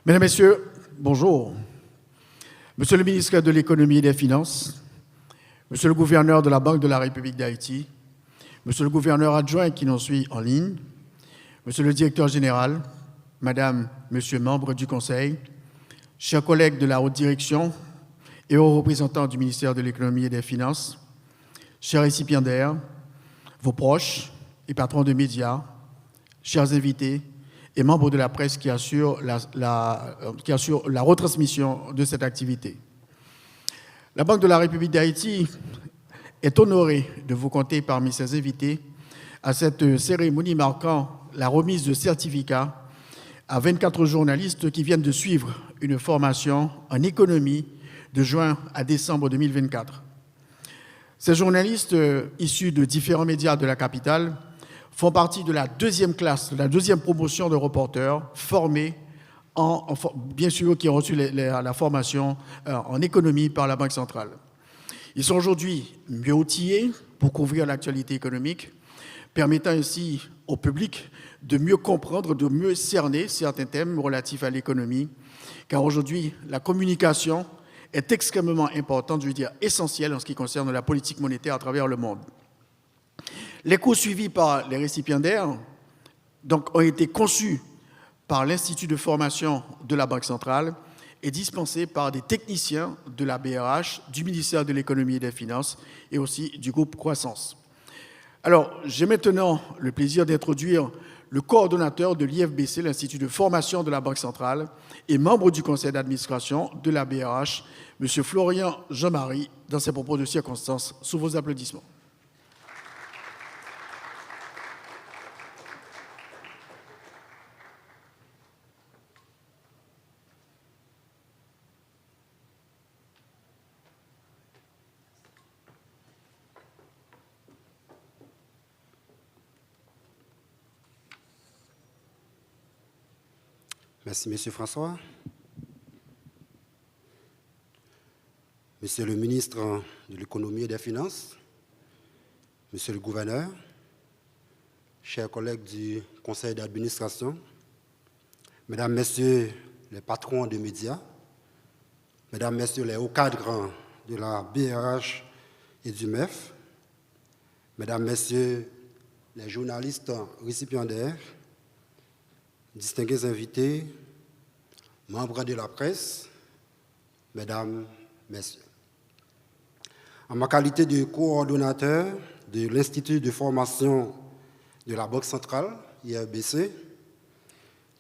Mesdames, Messieurs, bonjour. Monsieur le ministre de l'Économie et des Finances, Monsieur le gouverneur de la Banque de la République d'Haïti, Monsieur le gouverneur adjoint qui nous suit en ligne, Monsieur le directeur général, Madame, Monsieur membres du Conseil, chers collègues de la haute direction et aux représentants du ministère de l'Économie et des Finances, chers récipiendaires, vos proches et patrons de médias, chers invités et membres de la presse qui assurent la retransmission de cette activité. La Banque de la République d'Haïti est honorée de vous compter parmi ses invités à cette cérémonie marquant la remise de certificats à 24 journalistes qui viennent de suivre une formation en économie de juin à décembre 2024. Ces journalistes, issus de différents médias de la capitale, font partie de la deuxième classe, de la deuxième promotion de reporters formés, bien sûr, qui ont reçu la formation en économie par la Banque centrale. Ils sont aujourd'hui mieux outillés pour couvrir l'actualité économique, permettant ainsi au public de mieux comprendre, de mieux cerner certains thèmes relatifs à l'économie, car aujourd'hui, la communication est extrêmement importante, je veux dire essentielle en ce qui concerne la politique monétaire à travers le monde. Les cours suivis par les récipiendaires ont été conçus par l'Institut de formation de la Banque centrale et dispensés par des techniciens de la BRH, du ministère de l'Économie et des Finances et aussi du groupe Croissance. Alors, j'ai maintenant le plaisir d'introduire le coordonnateur de l'IFBC, l'Institut de formation de la Banque centrale, et membre du conseil d'administration de la BRH, M. Florian Jean-Marie, dans ses propos de circonstance, sous vos applaudissements. Merci, M. François. Monsieur le ministre de l'Économie et des Finances, Monsieur le gouverneur, chers collègues du conseil d'administration, Mesdames, Messieurs les patrons des médias, Mesdames, Messieurs les hauts cadres de la BRH et du MEF, Mesdames, Messieurs les journalistes récipiendaires, distingués invités, membres de la presse, Mesdames, Messieurs. En ma qualité de coordonnateur de l'Institut de formation de la Banque centrale, IFBC,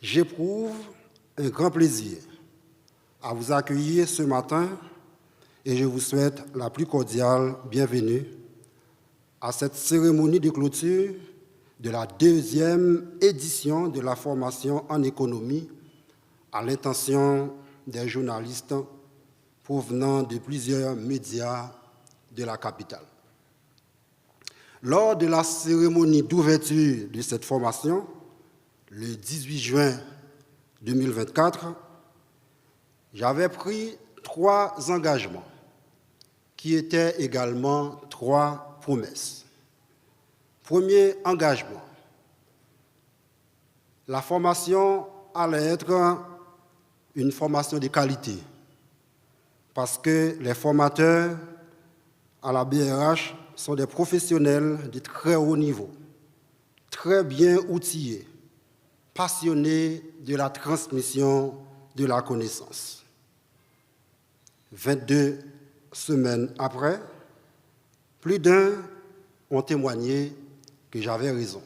j'éprouve un grand plaisir à vous accueillir ce matin et je vous souhaite la plus cordiale bienvenue à cette cérémonie de clôture de la deuxième édition de la formation en économie à l'intention des journalistes provenant de plusieurs médias de la capitale. Lors de la cérémonie d'ouverture de cette formation, le 18 juin 2024, j'avais pris 3 engagements qui étaient également 3 promesses. Premier engagement, la formation allait être une formation de qualité parce que les formateurs à la BRH sont des professionnels de très haut niveau, très bien outillés, passionnés de la transmission de la connaissance. 22 semaines après, plus d'un ont témoigné que j'avais raison.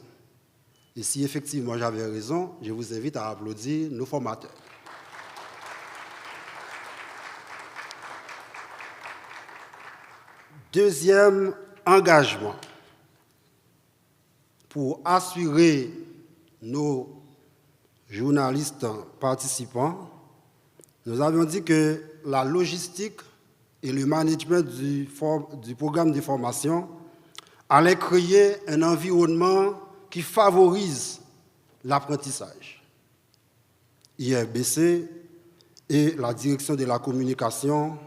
Et si effectivement j'avais raison, je vous invite à applaudir nos formateurs. Deuxième engagement, pour assurer nos journalistes participants, nous avions dit que la logistique et le management du programme de formation allait créer un environnement qui favorise l'apprentissage. IFBC et la direction de la communication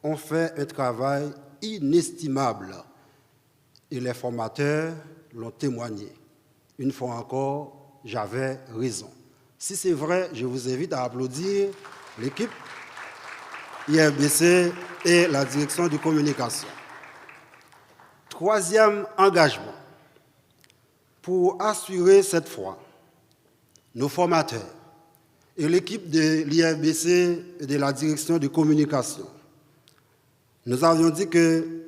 ont fait un travail inestimable et les formateurs l'ont témoigné. Une fois encore, j'avais raison. Si c'est vrai, je vous invite à applaudir l'équipe IRBC et la direction de communication. Troisième engagement, pour assurer cette fois nos formateurs et l'équipe de l'IRBC et de la direction de communication. Nous avions dit que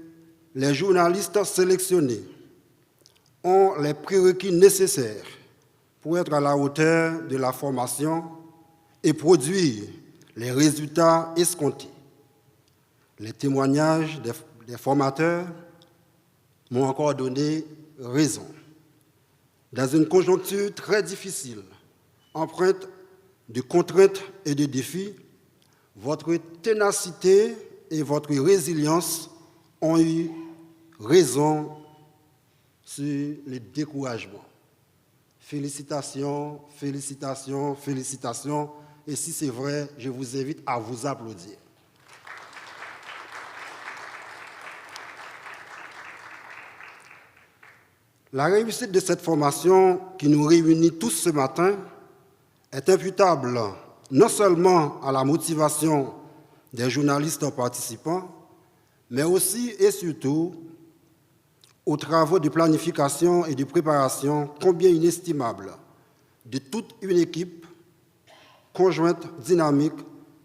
les journalistes sélectionnés ont les prérequis nécessaires pour être à la hauteur de la formation et produire les résultats escomptés. Les témoignages des formateurs m'ont encore donné raison. Dans une conjoncture très difficile, empreinte de contraintes et de défis, votre ténacité et votre résilience ont eu raison sur le découragement. Félicitations, félicitations, félicitations. Et si c'est vrai, je vous invite à vous applaudir. La réussite de cette formation qui nous réunit tous ce matin est imputable non seulement à la motivation des journalistes participants, mais aussi et surtout aux travaux de planification et de préparation combien inestimables de toute une équipe conjointe dynamique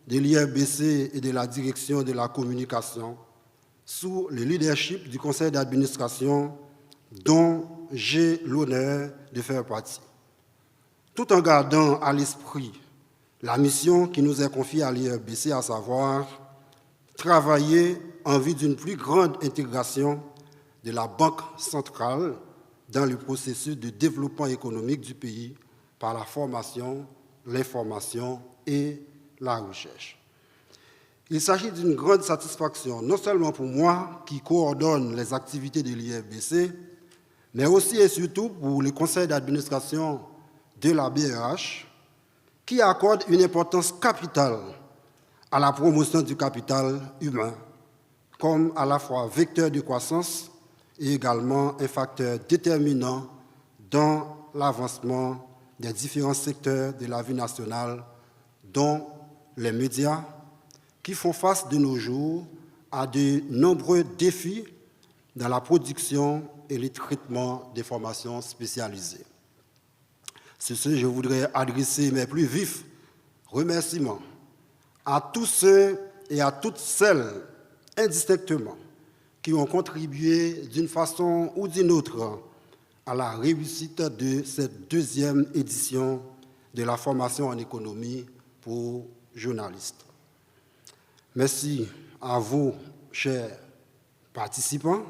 de l'IRBC et de la direction de la communication sous le leadership du conseil d'administration dont j'ai l'honneur de faire partie. Tout en gardant à l'esprit la mission qui nous est confiée à l'IRBC, à savoir travailler en vue d'une plus grande intégration de la Banque centrale dans le processus de développement économique du pays par la formation, l'information et la recherche. Il s'agit d'une grande satisfaction, non seulement pour moi, qui coordonne les activités de l'IRBC, mais aussi et surtout pour le conseil d'administration de la BRH, qui accorde une importance capitale à la promotion du capital humain, comme à la fois vecteur de croissance et également un facteur déterminant dans l'avancement des différents secteurs de la vie nationale, dont les médias, qui font face de nos jours à de nombreux défis dans la production et le traitement des formations spécialisées. Sur ce, je voudrais adresser mes plus vifs remerciements à tous ceux et à toutes celles, indistinctement, qui ont contribué d'une façon ou d'une autre à la réussite de cette deuxième édition de la formation en économie pour journalistes. Merci à vous, chers participants,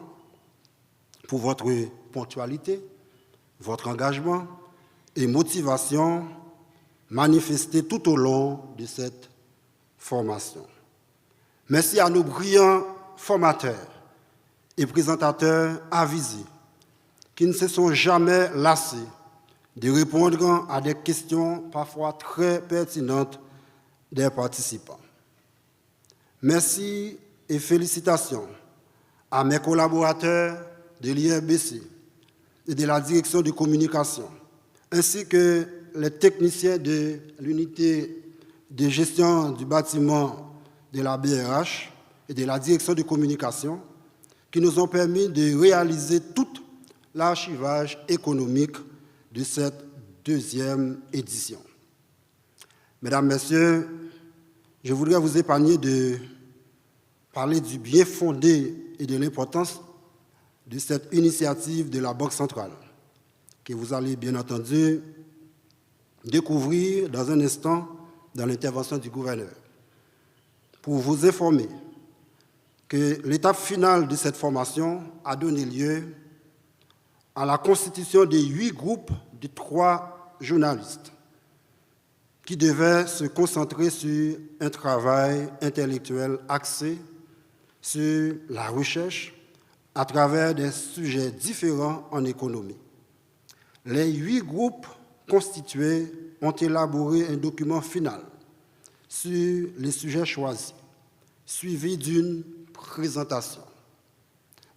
pour votre ponctualité, votre engagement et motivation manifestés tout au long de cette formation. Merci à nos brillants formateurs et présentateurs avisés qui ne se sont jamais lassés de répondre à des questions parfois très pertinentes des participants. Merci et félicitations à mes collaborateurs de l'IRBC et de la direction de communication, ainsi que les techniciens de l'unité de gestion du bâtiment de la BRH et de la direction de communication, qui nous ont permis de réaliser tout l'archivage économique de cette deuxième édition. Mesdames, Messieurs, je voudrais vous épargner de parler du bien fondé et de l'importance de cette initiative de la Banque centrale, que vous allez bien entendu découvrir dans un instant dans l'intervention du gouverneur, pour vous informer que l'étape finale de cette formation a donné lieu à la constitution de 8 groupes de 3 journalistes qui devaient se concentrer sur un travail intellectuel axé sur la recherche à travers des sujets différents en économie. Les 8 groupes constitués ont élaboré un document final sur les sujets choisis, suivi d'une présentation.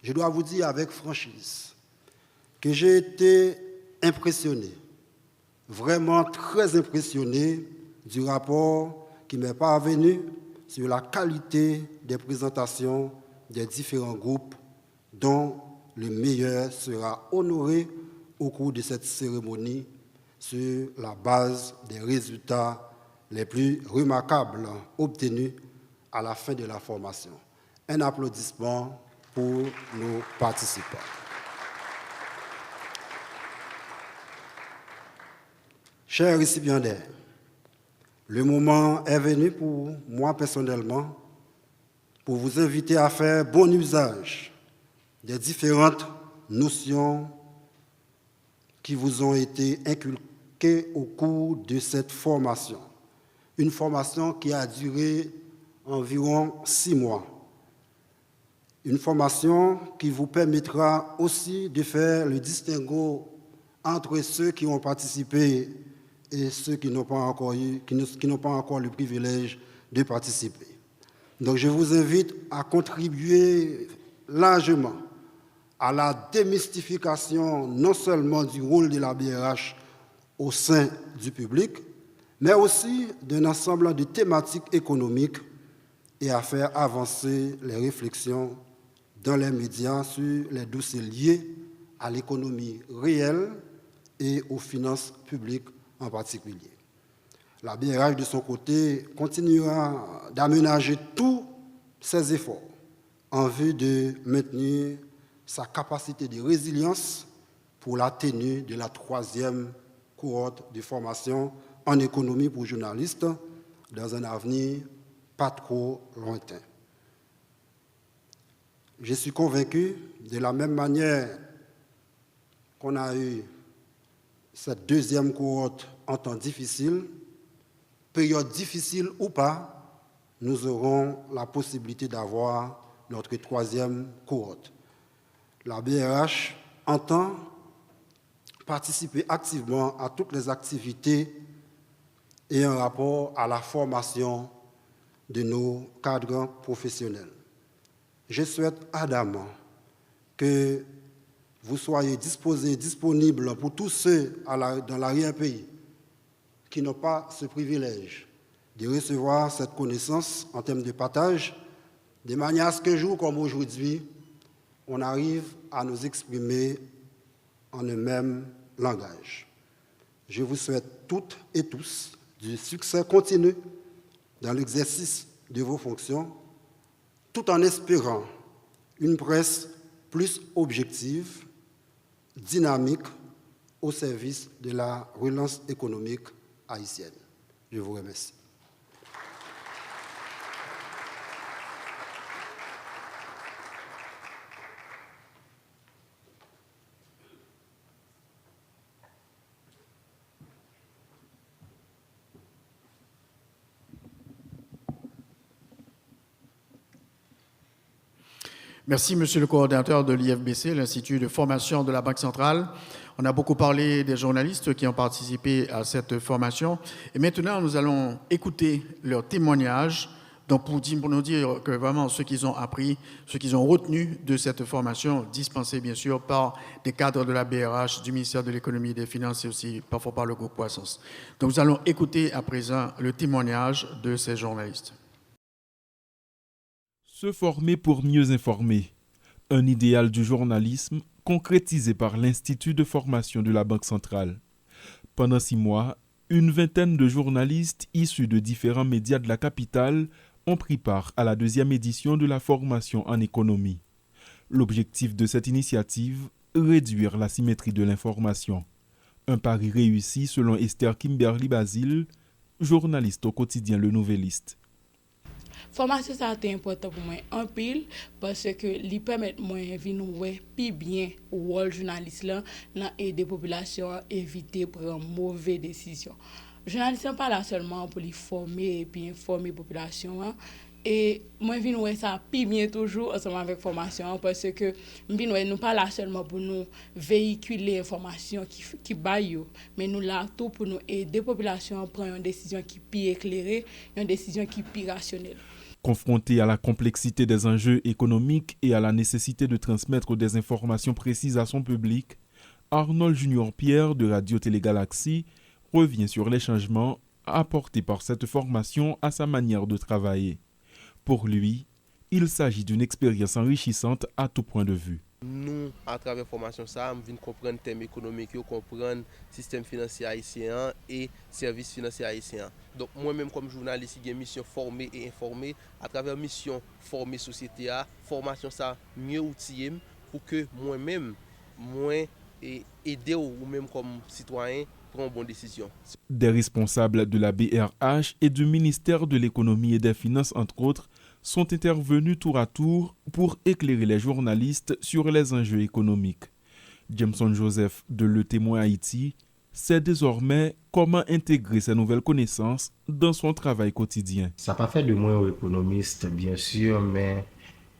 Je dois vous dire avec franchise que j'ai été impressionné, vraiment très impressionné du rapport qui m'est parvenu sur la qualité des présentations des différents groupes, dont le meilleur sera honoré au cours de cette cérémonie sur la base des résultats les plus remarquables obtenus à la fin de la formation. Un applaudissement pour nos participants. Chers récipiendaires, le moment est venu pour moi personnellement pour vous inviter à faire bon usage des différentes notions qui vous ont été inculquées au cours de cette formation. Une formation qui a duré environ 6 mois. Une formation qui vous permettra aussi de faire le distinguo entre ceux qui ont participé et ceux qui n'ont pas encore le privilège de participer. Donc je vous invite à contribuer largement à la démystification non seulement du rôle de la BRH au sein du public, mais aussi d'un ensemble de thématiques économiques et à faire avancer les réflexions dans les médias sur les dossiers liés à l'économie réelle et aux finances publiques en particulier. La BRH, de son côté, continuera d'aménager tous ses efforts en vue de maintenir sa capacité de résilience pour la tenue de la 3e cohorte de formation en économie pour journalistes dans un avenir pas trop lointain. Je suis convaincu, de la même manière qu'on a eu cette 2e cohorte en temps difficile, période difficile ou pas, nous aurons la possibilité d'avoir notre 3e cohorte. La BRH entend participer activement à toutes les activités et un rapport à la formation de nos cadres professionnels. Je souhaite ardemment que vous soyez disponibles pour tous ceux dans l'arrière-pays qui n'ont pas ce privilège de recevoir cette connaissance en termes de partage, de manière à ce qu'un jour comme aujourd'hui, on arrive à nous exprimer en un même langage. Je vous souhaite toutes et tous du succès continu dans l'exercice de vos fonctions, tout en espérant une presse plus objective, dynamique, au service de la relance économique haïtienne. Je vous remercie. Merci, Monsieur le coordinateur de l'IFBC, l'Institut de formation de la Banque centrale. On a beaucoup parlé des journalistes qui ont participé à cette formation. Et maintenant, nous allons écouter leurs témoignages donc pour nous dire que vraiment ce qu'ils ont appris, ce qu'ils ont retenu de cette formation dispensée bien sûr par des cadres de la BRH, du ministère de l'Économie et des Finances et aussi parfois par le groupe Poissons. Donc nous allons écouter à présent le témoignage de ces journalistes. Se former pour mieux informer. Un idéal du journalisme concrétisé par l'Institut de formation de la Banque centrale. Pendant 6 mois, une vingtaine de journalistes issus de différents médias de la capitale ont pris part à la 2e édition de la formation en économie. L'objectif de cette initiative, réduire la symétrie de l'information. Un pari réussi selon Esther Kimberly Basile, journaliste au quotidien Le Nouvelliste. Formation ça été important pour moi en pile parce que lui permet moi venir ouais plus bien rôle journaliste là aider population à éviter prendre mauvaise décision. Journaliste pas là seulement pour les former et puis informer population hein. Et moi venir ouais ça plus bien toujours ensemble avec formation parce que venir ouais nous pas là seulement pour nous véhiculer information qui baille mais nous là tout pour nous aider population à prendre une décision qui plus éclairée, une décision qui plus rationnelle. Confronté à la complexité des enjeux économiques et à la nécessité de transmettre des informations précises à son public, Arnold Junior Pierre de Radio Télé Galaxy revient sur les changements apportés par cette formation à sa manière de travailler. Pour lui, il s'agit d'une expérience enrichissante à tout point de vue. Nous, à travers la formation, nous venons comprendre le thème économique, comprendre le système financier haïtien et services financiers haïtiens. Donc moi-même comme journaliste, j'ai une mission former et informer. À travers la mission former société, formation ça mieux outillé pour que moi-même, aider ou même comme citoyen, prendre une bonne décision. Des responsables de la BRH et du ministère de l'économie et des finances, entre autres, sont intervenus tour à tour pour éclairer les journalistes sur les enjeux économiques. Jameson Joseph de Le Témoin Haïti sait désormais comment intégrer ces nouvelles connaissances dans son travail quotidien. Ça n'a pas fait de moi un économiste, bien sûr, mais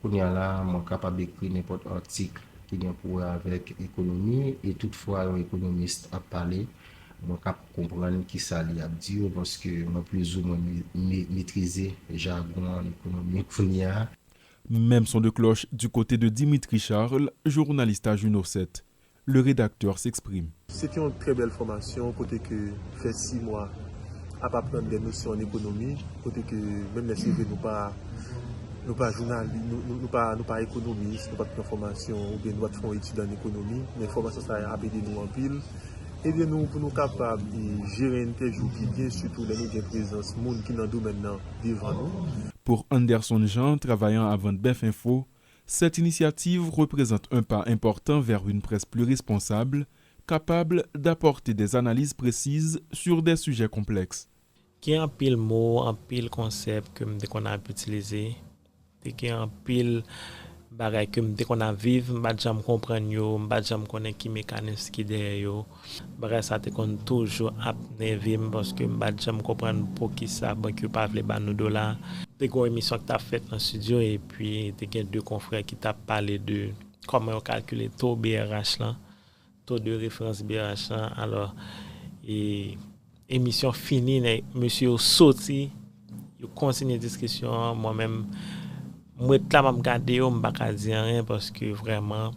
on y a là, je suis capable d'écrire n'importe quel article qui a pour voir avec l'économie, et toutefois, un économiste a parlé. Je suis capable de comprendre qui ça a dit parce que je plus ou moins maîtriser le jargon économique. Même son de cloche du côté de Dimitri Charles, journaliste à Juno 7. Le rédacteur s'exprime. C'était une très belle formation, côté que fait 6 mois à apprendre des notions en économie, côté que même les CV nous pas journalistes, nous pas économistes, nous pas de formation ou bien nous pas études en économie, mais formation ça a aidé nous en pile. Et nous pour nous capables de gérer un tel jour qui bien surtout les nous présence monde qui dans domaine devant nous. Pour Anderson Jean, travaillant à Ventebef Info, cette initiative représente un pas important vers une presse plus responsable, capable d'apporter des analyses précises sur des sujets complexes. Il y a un pile mot, un pile concept que qu'on a utilisé, il y a un pile bagay que dès qu'on a vivre, m'pa jam comprendre yo, m'pa jam connaît qui mécanisme qui derrière yo. Bagay ça te kon toujours apnevé parce que m'pa jam comprendre pour qui ça banque pas vle ba nous $. Te gon émission que t'as fait dans studio et puis te gen deux confrères qui t'a parlé de comment on calculer taux BRH là, taux de référence BRH là. Alors et émission finie, monsieur sorti, yo continue discussion moi-même. Moi, là, je regarde, je ne peux pas dire rien parce que vraiment,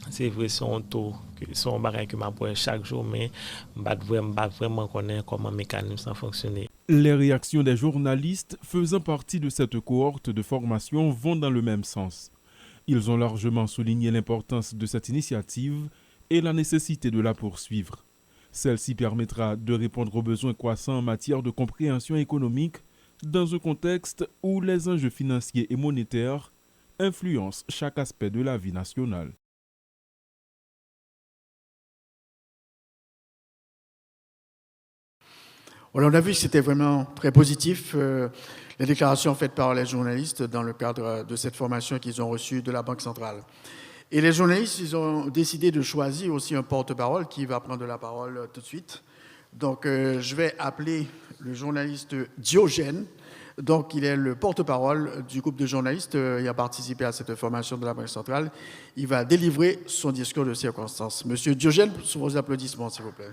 c'est vrai, son taux, son bagage que je vois chaque jour, mais je ne peux pas vraiment connaître comment le mécanisme fonctionne. Les réactions des journalistes faisant partie de cette cohorte de formation vont dans le même sens. Ils ont largement souligné l'importance de cette initiative et la nécessité de la poursuivre. Celle-ci permettra de répondre aux besoins croissants en matière de compréhension économique dans un contexte où les enjeux financiers et monétaires influencent chaque aspect de la vie nationale. Voilà, on a vu que c'était vraiment très positif, les déclarations faites par les journalistes dans le cadre de cette formation qu'ils ont reçue de la Banque centrale. Et les journalistes, ils ont décidé de choisir aussi un porte-parole qui va prendre la parole tout de suite. Donc, je vais appeler le journaliste Diogène. Donc, il est le porte-parole du groupe de journalistes. Il a participé à cette formation de la Banque centrale. Il va délivrer son discours de circonstance. Monsieur Diogène, sous vos applaudissements, s'il vous plaît.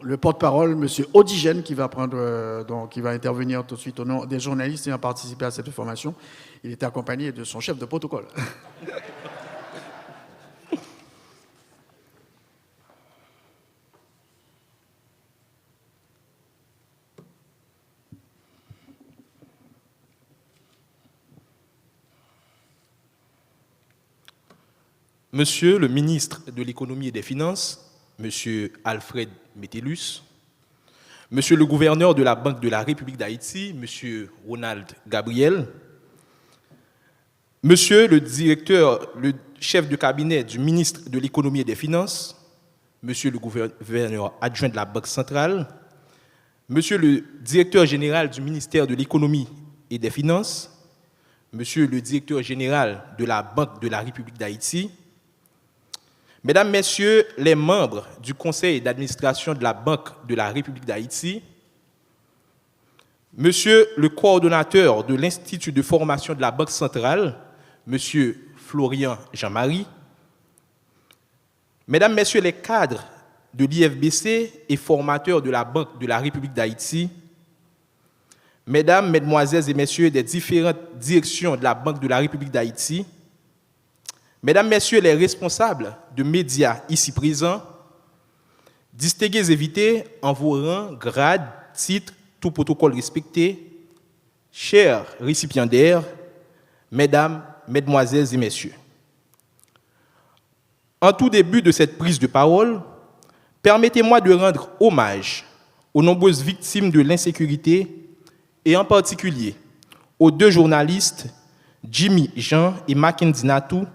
Le porte-parole, M. Odigène, qui va qui va intervenir tout de suite au nom des journalistes ayant participé à cette formation. Il est accompagné de son chef de protocole. Monsieur le ministre de l'économie et des finances, Monsieur Alfred Metellus, Monsieur le gouverneur de la Banque de la République d'Haïti, Monsieur Ronald Gabriel, Monsieur le chef de cabinet du ministre de l'économie et des finances, Monsieur le gouverneur adjoint de la Banque centrale, Monsieur le directeur général du ministère de l'économie et des finances, Monsieur le directeur général de la Banque de la République d'Haïti, Mesdames, Messieurs les membres du conseil d'administration de la Banque de la République d'Haïti, Monsieur le coordonnateur de l'Institut de formation de la Banque centrale, Monsieur Florian Jean-Marie, Mesdames, Messieurs les cadres de l'IFBC et formateurs de la Banque de la République d'Haïti, Mesdames, Mesdemoiselles et Messieurs des différentes directions de la Banque de la République d'Haïti, Mesdames, Messieurs les responsables de médias ici présents, distingués invités en vos rangs, grades, titres, tout protocole respecté, chers récipiendaires, Mesdames, Mesdemoiselles et Messieurs. En tout début de cette prise de parole, permettez-moi de rendre hommage aux nombreuses victimes de l'insécurité et en particulier aux deux journalistes, Jimmy Jean et Mackenzie Natou,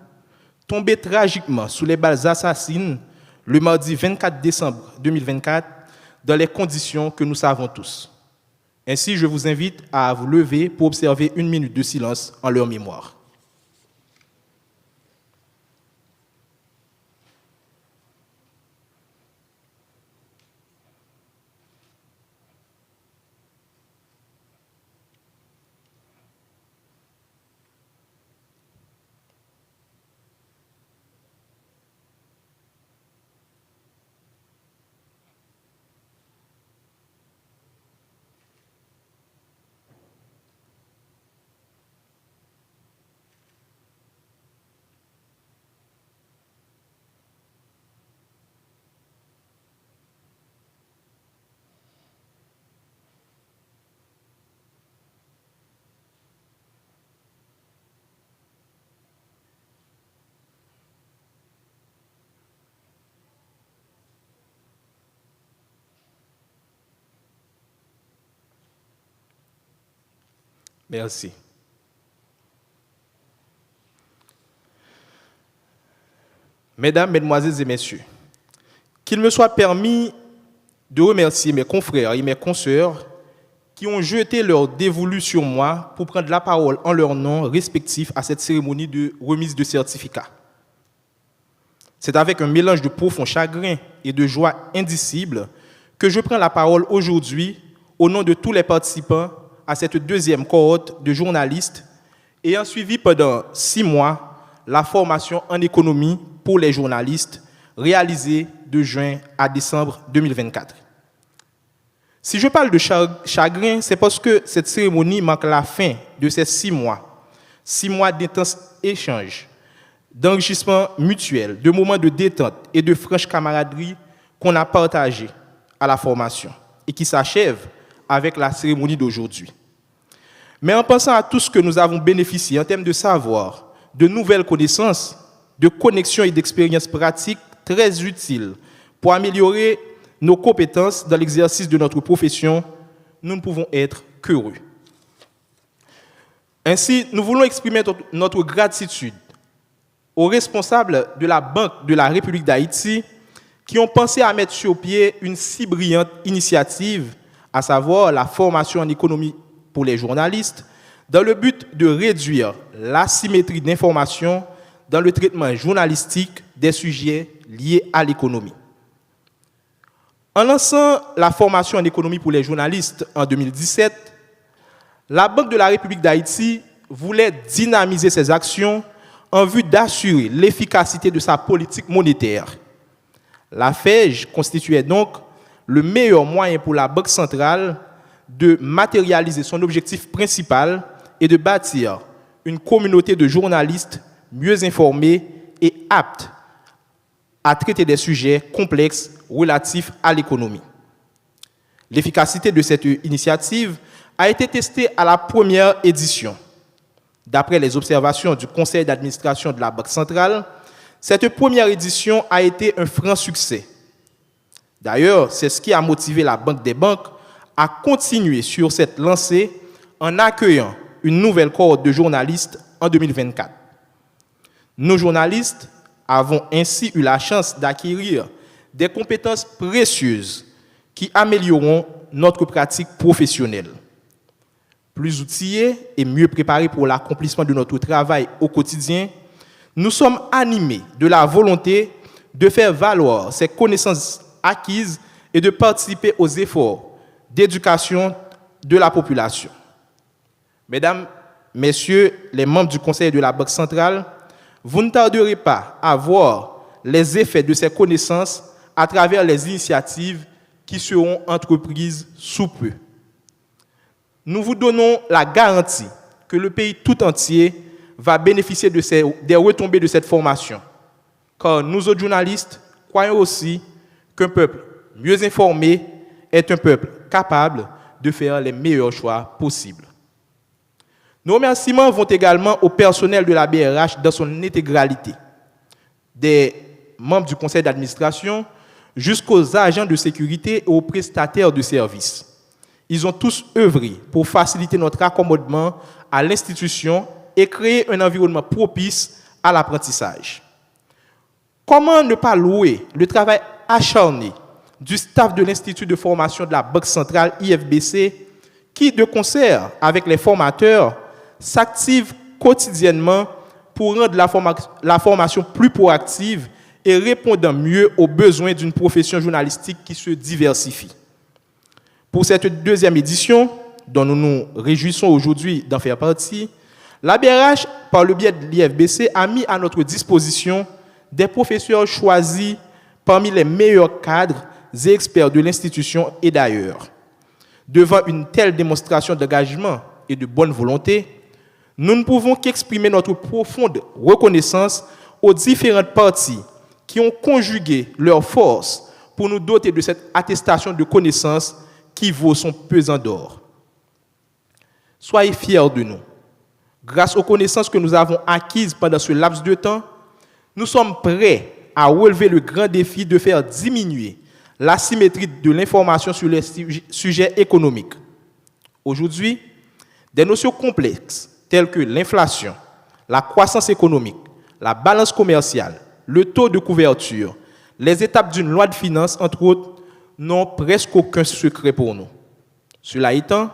tombés tragiquement sous les balles assassines le mardi 24 décembre 2024 dans les conditions que nous savons tous. Ainsi, je vous invite à vous lever pour observer 1 minute de silence en leur mémoire. Merci. Mesdames, Mesdemoiselles et Messieurs, qu'il me soit permis de remercier mes confrères et mes consoeurs qui ont jeté leur dévolu sur moi pour prendre la parole en leur nom respectif à cette cérémonie de remise de certificats. C'est avec un mélange de profond chagrin et de joie indicible que je prends la parole aujourd'hui au nom de tous les participants à cette deuxième cohorte de journalistes ayant suivi pendant 6 mois la formation en économie pour les journalistes réalisée de juin à décembre 2024. Si je parle de chagrin, c'est parce que cette cérémonie marque la fin de ces 6 mois d'intenses échanges, d'enrichissement mutuel, de moments de détente et de franche camaraderie qu'on a partagés à la formation et qui s'achève avec la cérémonie d'aujourd'hui. Mais en pensant à tout ce que nous avons bénéficié en termes de savoir, de nouvelles connaissances, de connexions et d'expériences pratiques très utiles pour améliorer nos compétences dans l'exercice de notre profession, nous ne pouvons être qu'heureux. Ainsi, nous voulons exprimer notre gratitude aux responsables de la Banque de la République d'Haïti qui ont pensé à mettre sur pied une si brillante initiative, à savoir la formation en économie pour les journalistes, dans le but de réduire l'asymétrie d'information dans le traitement journalistique des sujets liés à l'économie. En lançant la formation en économie pour les journalistes en 2017, la Banque de la République d'Haïti voulait dynamiser ses actions en vue d'assurer l'efficacité de sa politique monétaire. La FEJ constituait donc le meilleur moyen pour la Banque centrale de matérialiser son objectif principal et de bâtir une communauté de journalistes mieux informés et aptes à traiter des sujets complexes relatifs à l'économie. L'efficacité de cette initiative a été testée à la première édition. D'après les observations du conseil d'administration de la Banque centrale, cette première édition a été un franc succès. D'ailleurs, c'est ce qui a motivé la Banque des banques à continuer sur cette lancée en accueillant une nouvelle cohorte de journalistes en 2024. Nos journalistes avons ainsi eu la chance d'acquérir des compétences précieuses qui amélioreront notre pratique professionnelle. Plus outillés et mieux préparés pour l'accomplissement de notre travail au quotidien, nous sommes animés de la volonté de faire valoir ces connaissances acquises et de participer aux efforts d'éducation de la population. Mesdames, Messieurs les membres du Conseil de la Banque centrale, vous ne tarderez pas à voir les effets de ces connaissances à travers les initiatives qui seront entreprises sous peu. Nous vous donnons la garantie que le pays tout entier va bénéficier des retombées de cette formation, car nous autres journalistes croyons aussi qu'un peuple mieux informé est un peuple capable de faire les meilleurs choix possibles. Nos remerciements vont également au personnel de la BRH dans son intégralité, des membres du conseil d'administration jusqu'aux agents de sécurité et aux prestataires de services. Ils ont tous œuvré pour faciliter notre accommodement à l'institution et créer un environnement propice à l'apprentissage. Comment ne pas louer le travail acharné du staff de l'Institut de formation de la Banque centrale IFBC qui, de concert avec les formateurs, s'active quotidiennement pour rendre la formation plus proactive et répondant mieux aux besoins d'une profession journalistique qui se diversifie. Pour cette deuxième édition, dont nous nous réjouissons aujourd'hui d'en faire partie, la BRH, par le biais de l'IFBC, a mis à notre disposition des professeurs choisis parmi les meilleurs cadres et experts de l'institution et d'ailleurs. Devant une telle démonstration d'engagement et de bonne volonté, nous ne pouvons qu'exprimer notre profonde reconnaissance aux différentes parties qui ont conjugué leurs forces pour nous doter de cette attestation de connaissances qui vaut son pesant d'or. Soyez fiers de nous. Grâce aux connaissances que nous avons acquises pendant ce laps de temps, nous sommes prêts à relever le grand défi de faire diminuer l'asymétrie de l'information sur les sujets économiques. Aujourd'hui, des notions complexes telles que l'inflation, la croissance économique, la balance commerciale, le taux de couverture, les étapes d'une loi de finances, entre autres, n'ont presque aucun secret pour nous. Cela étant,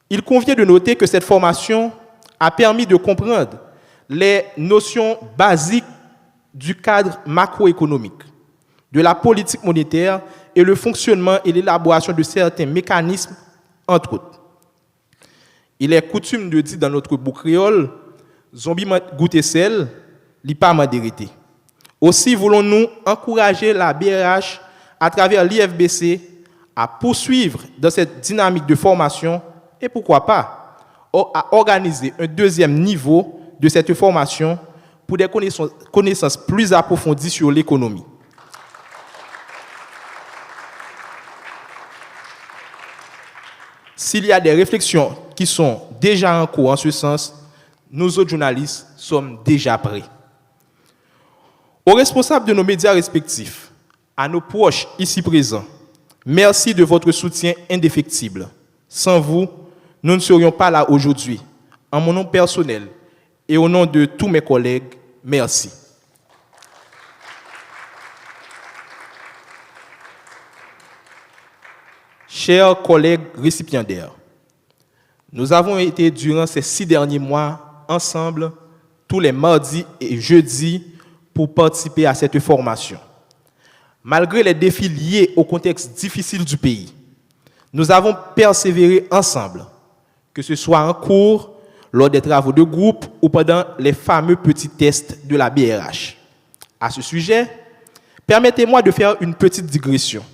il convient de noter que cette formation a permis de comprendre les notions basiques du cadre macroéconomique, de la politique monétaire et le fonctionnement et l'élaboration de certains mécanismes, entre autres. Il est coutume de dire dans notre beau créole, zombie goûter sel, li pas mandérité. Aussi voulons-nous encourager la BRH à travers l'IFBC à poursuivre dans cette dynamique de formation et pourquoi pas à organiser un deuxième niveau de cette formation pour des connaissances plus approfondies sur l'économie. S'il y a des réflexions qui sont déjà en cours en ce sens, nous autres journalistes sommes déjà prêts. Aux responsables de nos médias respectifs, à nos proches ici présents, merci de votre soutien indéfectible. Sans vous, nous ne serions pas là aujourd'hui. En mon nom personnel et au nom de tous mes collègues, merci. Chers collègues récipiendaires, nous avons été durant ces 6 derniers mois ensemble tous les mardis et jeudis pour participer à cette formation. Malgré les défis liés au contexte difficile du pays, nous avons persévéré ensemble, que ce soit en cours, lors des travaux de groupe ou pendant les fameux petits tests de la BRH. À ce sujet, permettez-moi de faire une petite digression.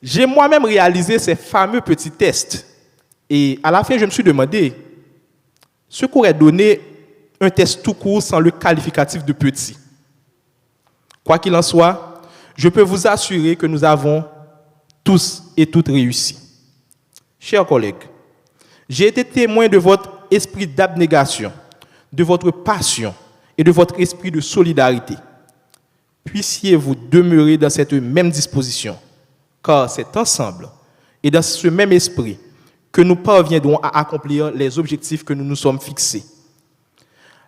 J'ai moi-même réalisé ces fameux petits tests et à la fin, je me suis demandé ce qu'aurait donné un test tout court sans le qualificatif de petit. Quoi qu'il en soit, je peux vous assurer que nous avons tous et toutes réussi. Chers collègues, j'ai été témoin de votre esprit d'abnégation, de votre passion et de votre esprit de solidarité. Puissiez-vous demeurer dans cette même disposition, car c'est ensemble et dans ce même esprit que nous parviendrons à accomplir les objectifs que nous nous sommes fixés.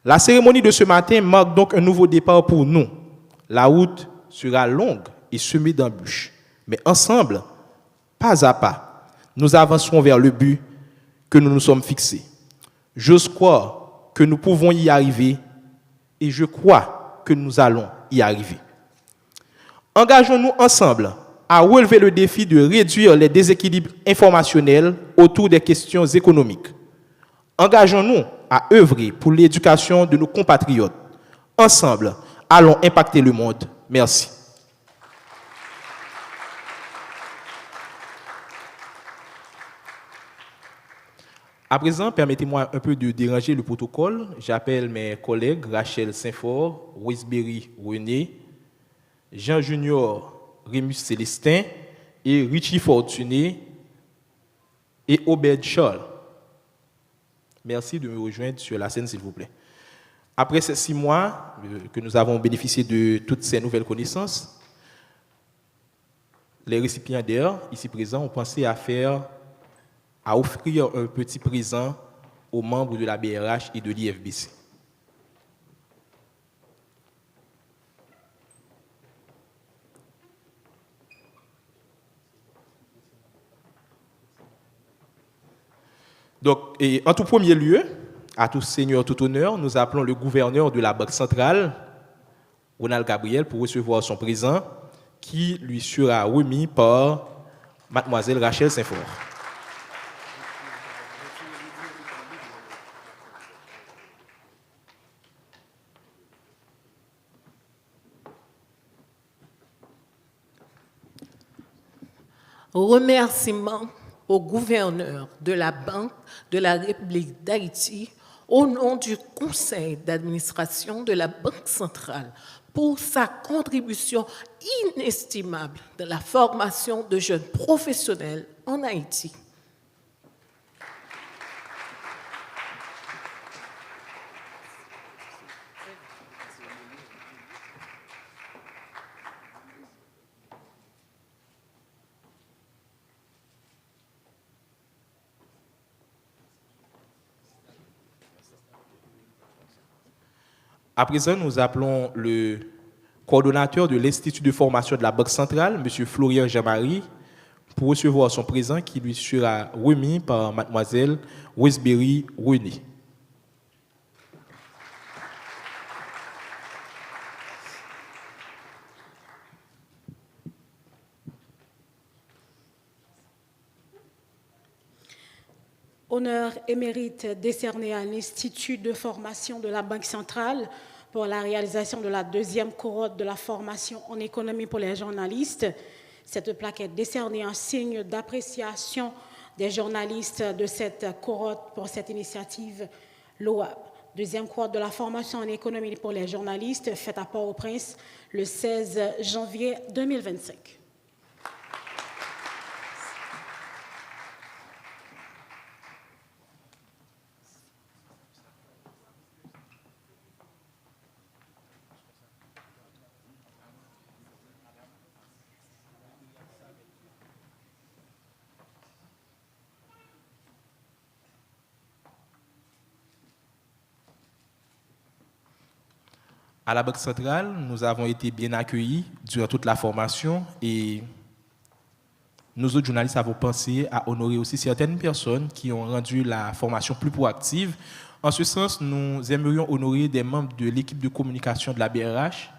La cérémonie de ce matin marque donc un nouveau départ pour nous. La route sera longue et semée d'embûches, mais ensemble, pas à pas, nous avancerons vers le but que nous nous sommes fixés. J'ose croire que nous pouvons y arriver et je crois que nous allons y arriver. Engageons-nous ensemble à relever le défi de réduire les déséquilibres informationnels autour des questions économiques. Engageons-nous à œuvrer pour l'éducation de nos compatriotes. Ensemble, allons impacter le monde. Merci. À présent, permettez-moi un peu de déranger le protocole. J'appelle mes collègues Rachel Saint-Fort, Westbury René, Jean Junior Rémus Célestin et Richie Fortuné et Obed Charles. Merci de me rejoindre sur la scène, s'il vous plaît. Après ces 6 mois que nous avons bénéficié de toutes ces nouvelles connaissances, les récipiendaires ici présents ont pensé à offrir un petit présent aux membres de la BRH et de l'IFBC. Donc, et en tout premier lieu, à tout seigneur, tout honneur, nous appelons le gouverneur de la Banque centrale, Ronald Gabriel, pour recevoir son présent, qui lui sera remis par mademoiselle Rachel Saint-Fort. Remerciements au gouverneur de la Banque de la République d'Haïti au nom du conseil d'administration de la Banque centrale pour sa contribution inestimable dans la formation de jeunes professionnels en Haïti. À présent, nous appelons le coordonnateur de l'Institut de formation de la Banque centrale, M. Florian Jean-Marie, pour recevoir son présent qui lui sera remis par mademoiselle Westbury René. Honneur et mérite décerné à l'Institut de formation de la Banque centrale pour la réalisation de la 2e cohorte de la formation en économie pour les journalistes. Cette plaque est décernée en signe d'appréciation des journalistes de cette cohorte pour cette initiative louable. 2e cohorte de la formation en économie pour les journalistes faite à Port-au-Prince le 16 janvier 2025. À la Banque centrale, nous avons été bien accueillis durant toute la formation et nous autres journalistes avons pensé à honorer aussi certaines personnes qui ont rendu la formation plus proactive. En ce sens, nous aimerions honorer des membres de l'équipe de communication de la BRH.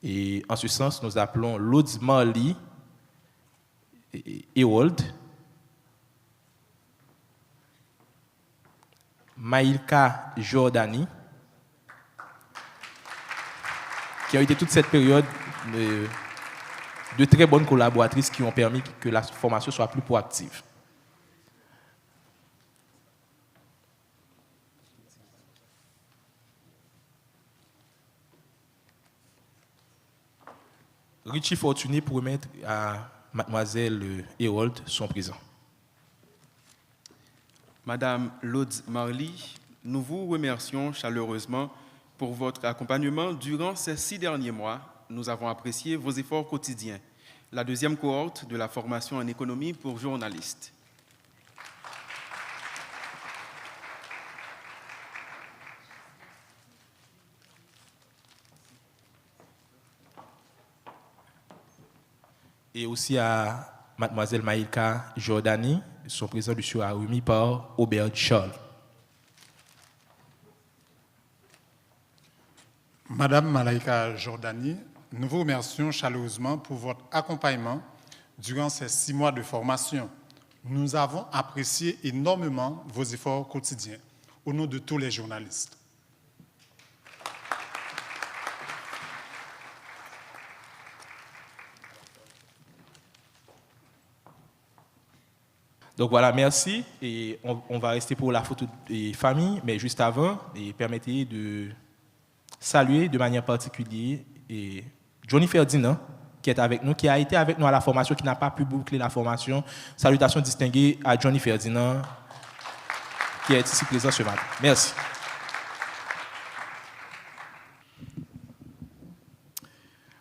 Et en ce sens, nous appelons Lodz Marley Ewold, Maïlka Jordani, qui ont été toute cette période de très bonnes collaboratrices qui ont permis que la formation soit plus proactive. Richie Fortuné pour remettre à mademoiselle Herold son présent. Madame Lodz Marley, nous vous remercions chaleureusement pour votre accompagnement durant ces 6 derniers mois. Nous avons apprécié vos efforts quotidiens. La 2e cohorte de la formation en économie pour journalistes. Et aussi à mademoiselle Maïlka Jordani, son présent lui sera remis par Obed Charles. Madame Malaika Jordani, nous vous remercions chaleureusement pour votre accompagnement durant ces 6 mois de formation. Nous avons apprécié énormément vos efforts quotidiens au nom de tous les journalistes. Donc voilà, merci. Et on va rester pour la photo de famille, mais juste avant, permettez de saluer de manière particulière Johnny Ferdinand, qui est avec nous, qui a été avec nous à la formation, qui n'a pas pu boucler la formation. Salutations distinguées à Johnny Ferdinand, qui est ici présent ce matin. Merci.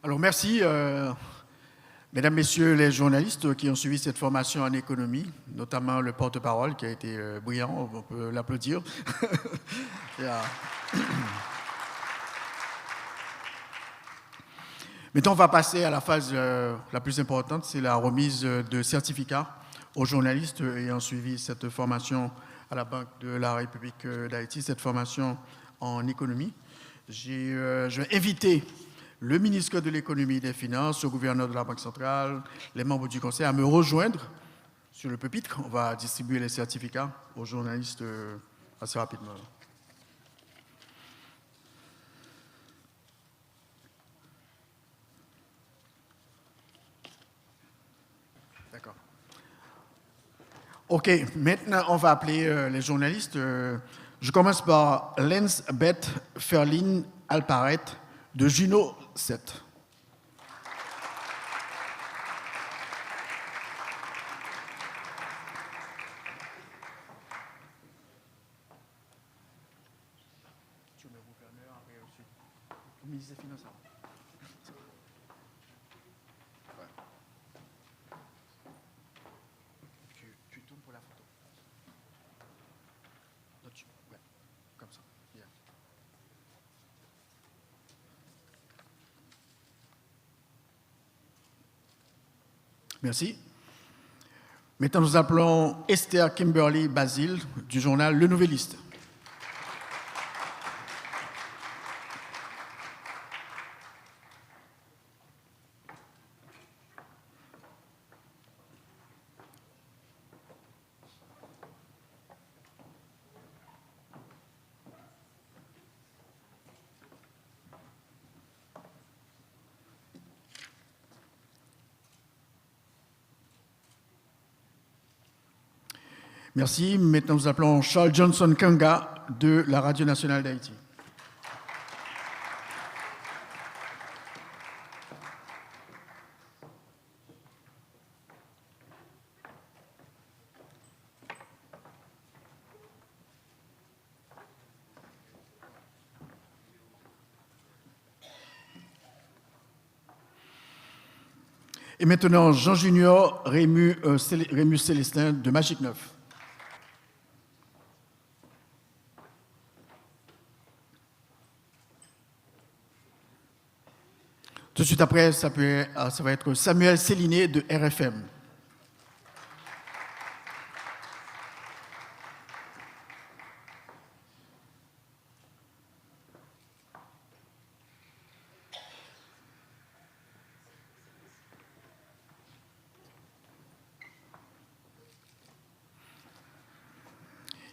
Alors merci, mesdames, messieurs les journalistes qui ont suivi cette formation en économie, notamment le porte-parole qui a été brillant, on peut l'applaudir. Maintenant, on va passer à la phase la plus importante, c'est la remise de certificats aux journalistes ayant suivi cette formation à la Banque de la République d'Haïti, cette formation en économie. Je vais inviter le ministre de l'Économie et des Finances, le gouverneur de la Banque centrale, les membres du Conseil à me rejoindre sur le pupitre. On va distribuer les certificats aux journalistes assez rapidement. D'accord. OK, maintenant on va appeler les journalistes. Je commence par Lens Beth Ferline Alparet de Juno 7. Ministre des Finances. Tu tournes pour la photo. Ouais, comme ça. Yeah. Merci. Maintenant, nous appelons Esther Kimberly Basile du journal Le Nouvelliste. Merci. Maintenant, nous appelons Charles Johnson Kanga de la Radio nationale d'Haïti. Et maintenant, Jean Junior Rémus Célestin de Magic 9. Tout de suite après, ça va être Samuel Céliné de RFM.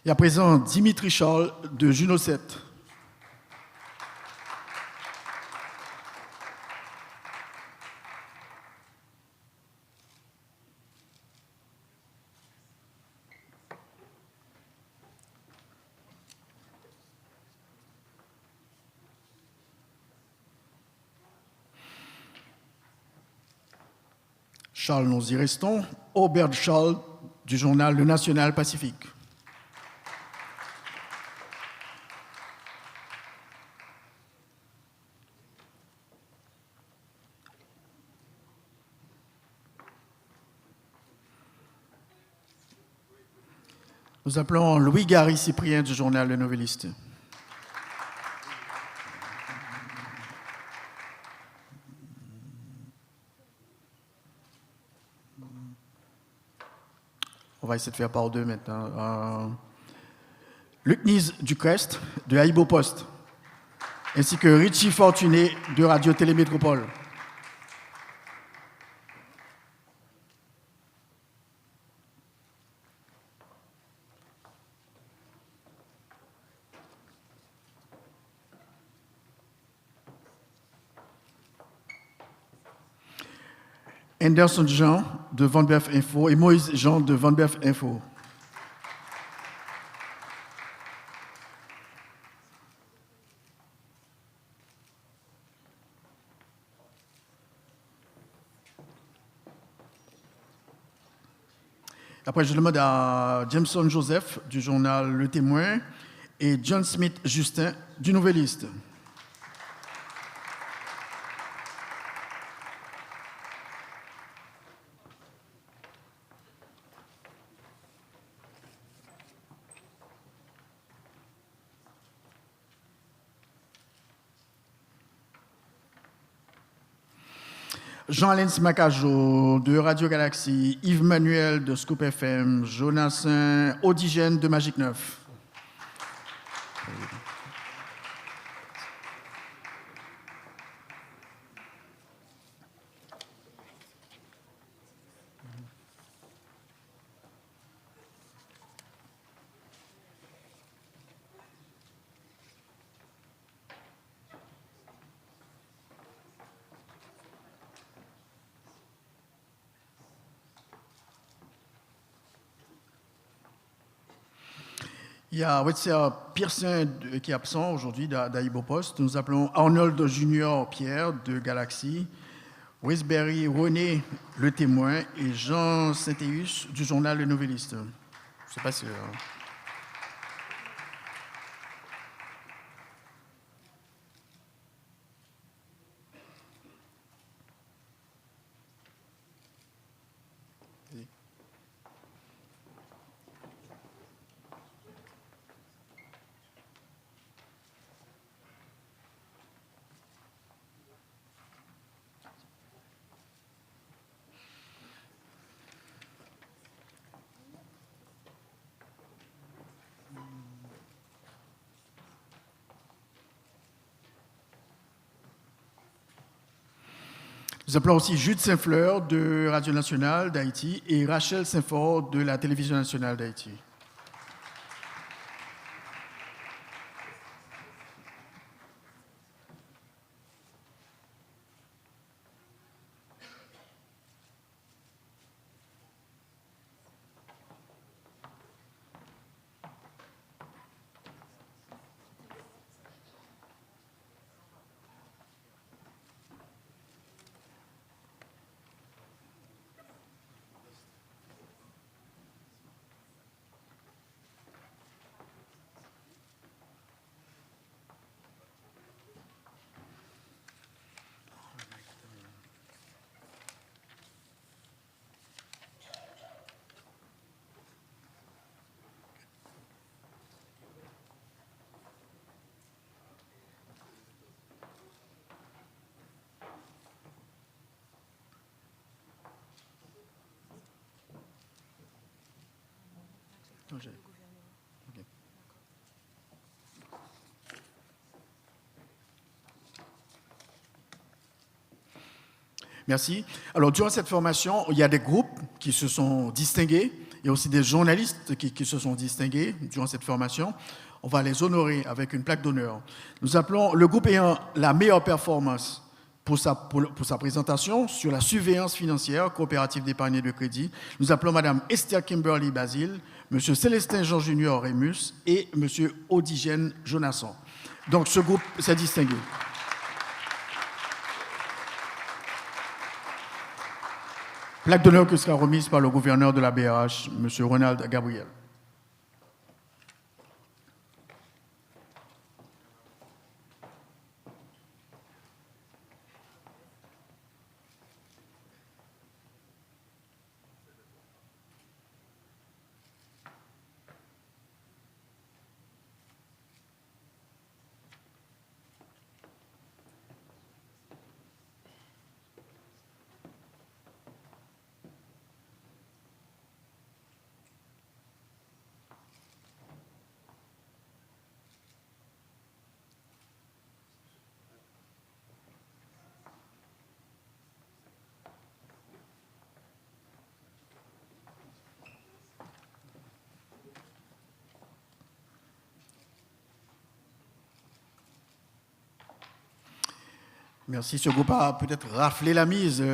Et à présent, Dimitri Charles de Juno 7. Charles, nous y restons. Aubert Charles du journal Le National Pacifique. Nous appelons Louis-Gary Cyprien du journal Le Nouvelliste. On va essayer de faire par deux maintenant. Luc Nise du Crest de Haïbo Post, ainsi que Richie Fortuné de Radio Télémétropole. Anderson Jean de Van Berf Info et Moïse Jean de Van Berf Info. Après, je demande à Jameson Joseph du journal Le Témoin et John Smith Justin du Nouvelliste. Jean-Alain Smacajo de Radio Galaxie, Yves Manuel de Scoop FM, Jonathan Odigène de Magic 9. Il y a Wetsia Pearson qui est absent aujourd'hui d'Aïbo Post. Nous appelons Arnold Junior Pierre de Galaxy, Westbury René Le Témoin et Jean Saint-Éus du journal Le Nouvelliste. Je ne sais pas si... Nous appelons aussi Jude Saint-Fleur de Radio Nationale d'Haïti et Rachel Saint-Fort de la Télévision nationale d'Haïti. Okay. Merci. Alors, durant cette formation, il y a des groupes qui se sont distingués. Il y a aussi des journalistes qui se sont distingués durant cette formation. On va les honorer avec une plaque d'honneur. Nous appelons le groupe ayant la meilleure performance pour sa présentation sur la surveillance financière coopérative d'épargne et de crédit. Nous appelons Mme Esther Kimberly Basile, M. Célestin Jean Junior Rémus et M. Odigène Jonasson. Donc, ce groupe s'est distingué. Plaque d'honneur qui sera remise par le gouverneur de la BRH, M. Ronald Gabriel. Merci. Ce groupe a peut-être raflé la mise.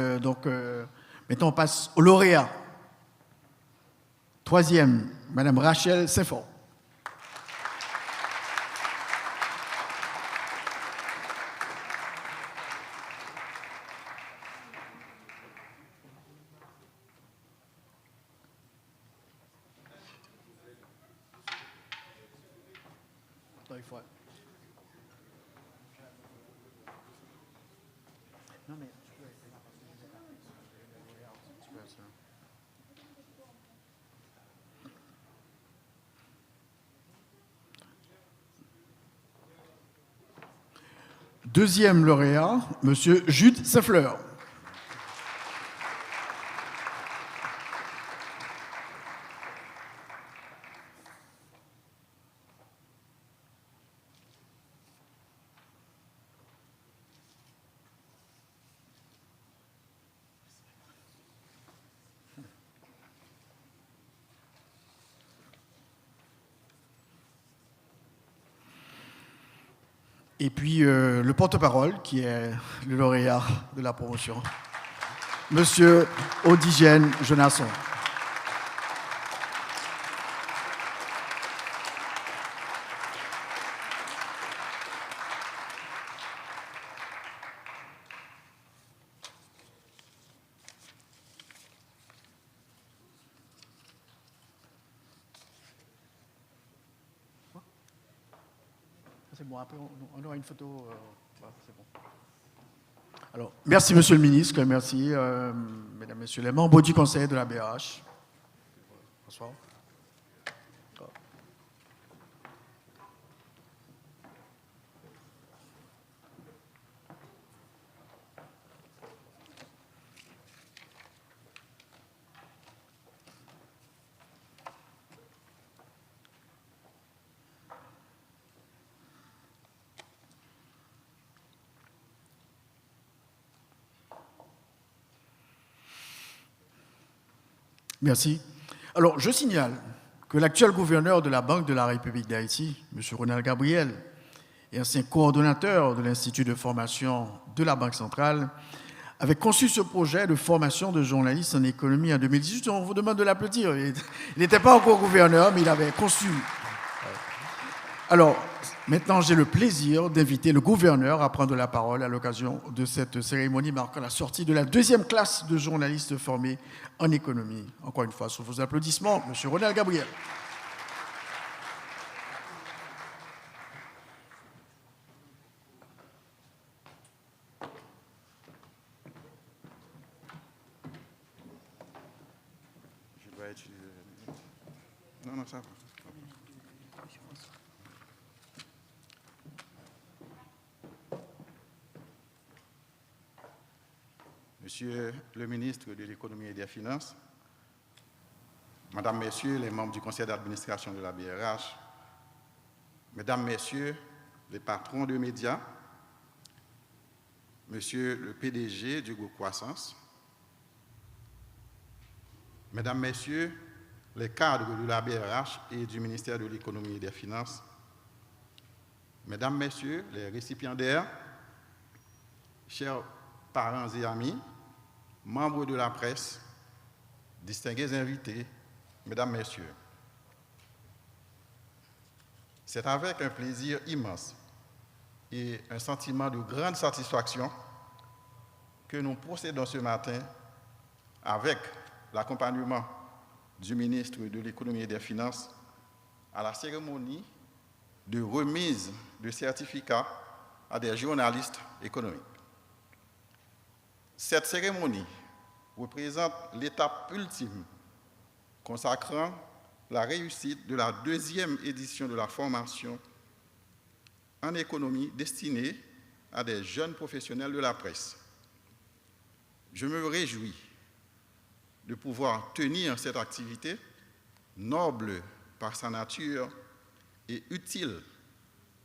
Maintenant, on passe au lauréat. Troisième, Madame Rachel Saint-Fort. Deuxième lauréat, Monsieur Jude Saint-Fleur. Et puis le porte-parole, qui est le lauréat de la promotion, Monsieur Odigène Jonasson. C'est bon, après on aura une photo. Voilà, c'est bon. Alors, merci Monsieur le ministre, merci Mesdames, Messieurs les membres du Conseil de la BRH. Bonsoir. Merci. Alors, je signale que l'actuel gouverneur de la Banque de la République d'Haïti, M. Ronald Gabriel, et ancien coordonnateur de l'Institut de formation de la Banque centrale, avait conçu ce projet de formation de journalistes en économie en 2018. On vous demande de l'applaudir. Il n'était pas encore gouverneur, mais il avait conçu. Alors, maintenant, j'ai le plaisir d'inviter le gouverneur à prendre la parole à l'occasion de cette cérémonie marquant la sortie de la deuxième classe de journalistes formés en économie. Encore une fois, sous vos applaudissements, M. Ronald Gabriel. Je dois utiliser... Non, ça va. Monsieur le ministre de l'Économie et des Finances, Madame, Messieurs les membres du conseil d'administration de la BRH, Mesdames, Messieurs les patrons de médias, Monsieur le PDG du groupe Croissance, Mesdames, Messieurs les cadres de la BRH et du ministère de l'Économie et des Finances, Mesdames, Messieurs les récipiendaires, chers parents et amis, membres de la presse, distingués invités, Mesdames, Messieurs, c'est avec un plaisir immense et un sentiment de grande satisfaction que nous procédons ce matin avec l'accompagnement du ministre de l'Économie et des Finances à la cérémonie de remise de certificats à des journalistes économiques. Cette cérémonie représente l'étape ultime consacrant la réussite de la deuxième édition de la formation en économie destinée à des jeunes professionnels de la presse. Je me réjouis de pouvoir tenir cette activité noble par sa nature et utile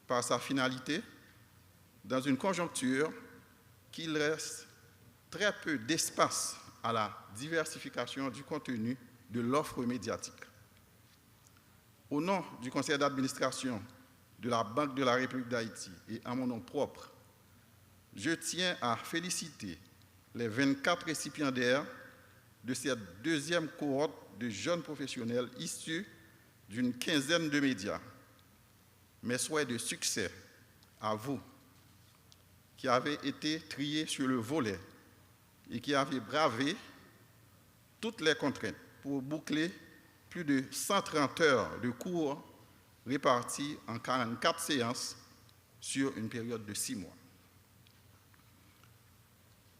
par sa finalité dans une conjoncture qu'il reste très peu d'espace à la diversification du contenu de l'offre médiatique. Au nom du conseil d'administration de la Banque de la République d'Haïti et à mon nom propre, je tiens à féliciter les 24 récipiendaires de cette deuxième cohorte de jeunes professionnels issus d'une quinzaine de médias. Mes souhaits de succès à vous qui avez été triés sur le volet et qui avez bravé toutes les contraintes pour boucler plus de 130 heures de cours répartis en 44 séances sur une période de 6 mois.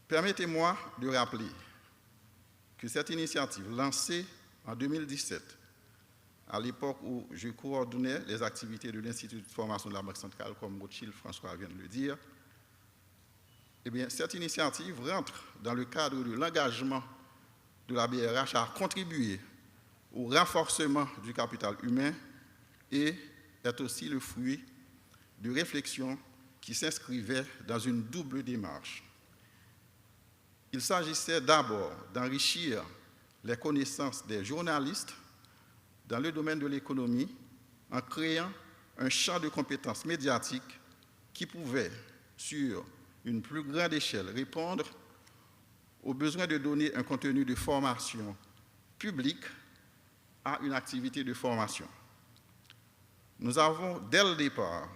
Permettez-moi de rappeler que cette initiative lancée en 2017, à l'époque où je coordonnais les activités de l'Institut de formation de la Banque centrale, comme Rothschild François vient de le dire, eh bien, cette initiative rentre dans le cadre de l'engagement de la BRH à contribuer au renforcement du capital humain et est aussi le fruit de réflexions qui s'inscrivaient dans une double démarche. Il s'agissait d'abord d'enrichir les connaissances des journalistes dans le domaine de l'économie en créant un champ de compétences médiatiques qui pouvait, sur une plus grande échelle, répondre au besoin de donner un contenu de formation publique à une activité de formation. Nous avons, dès le départ,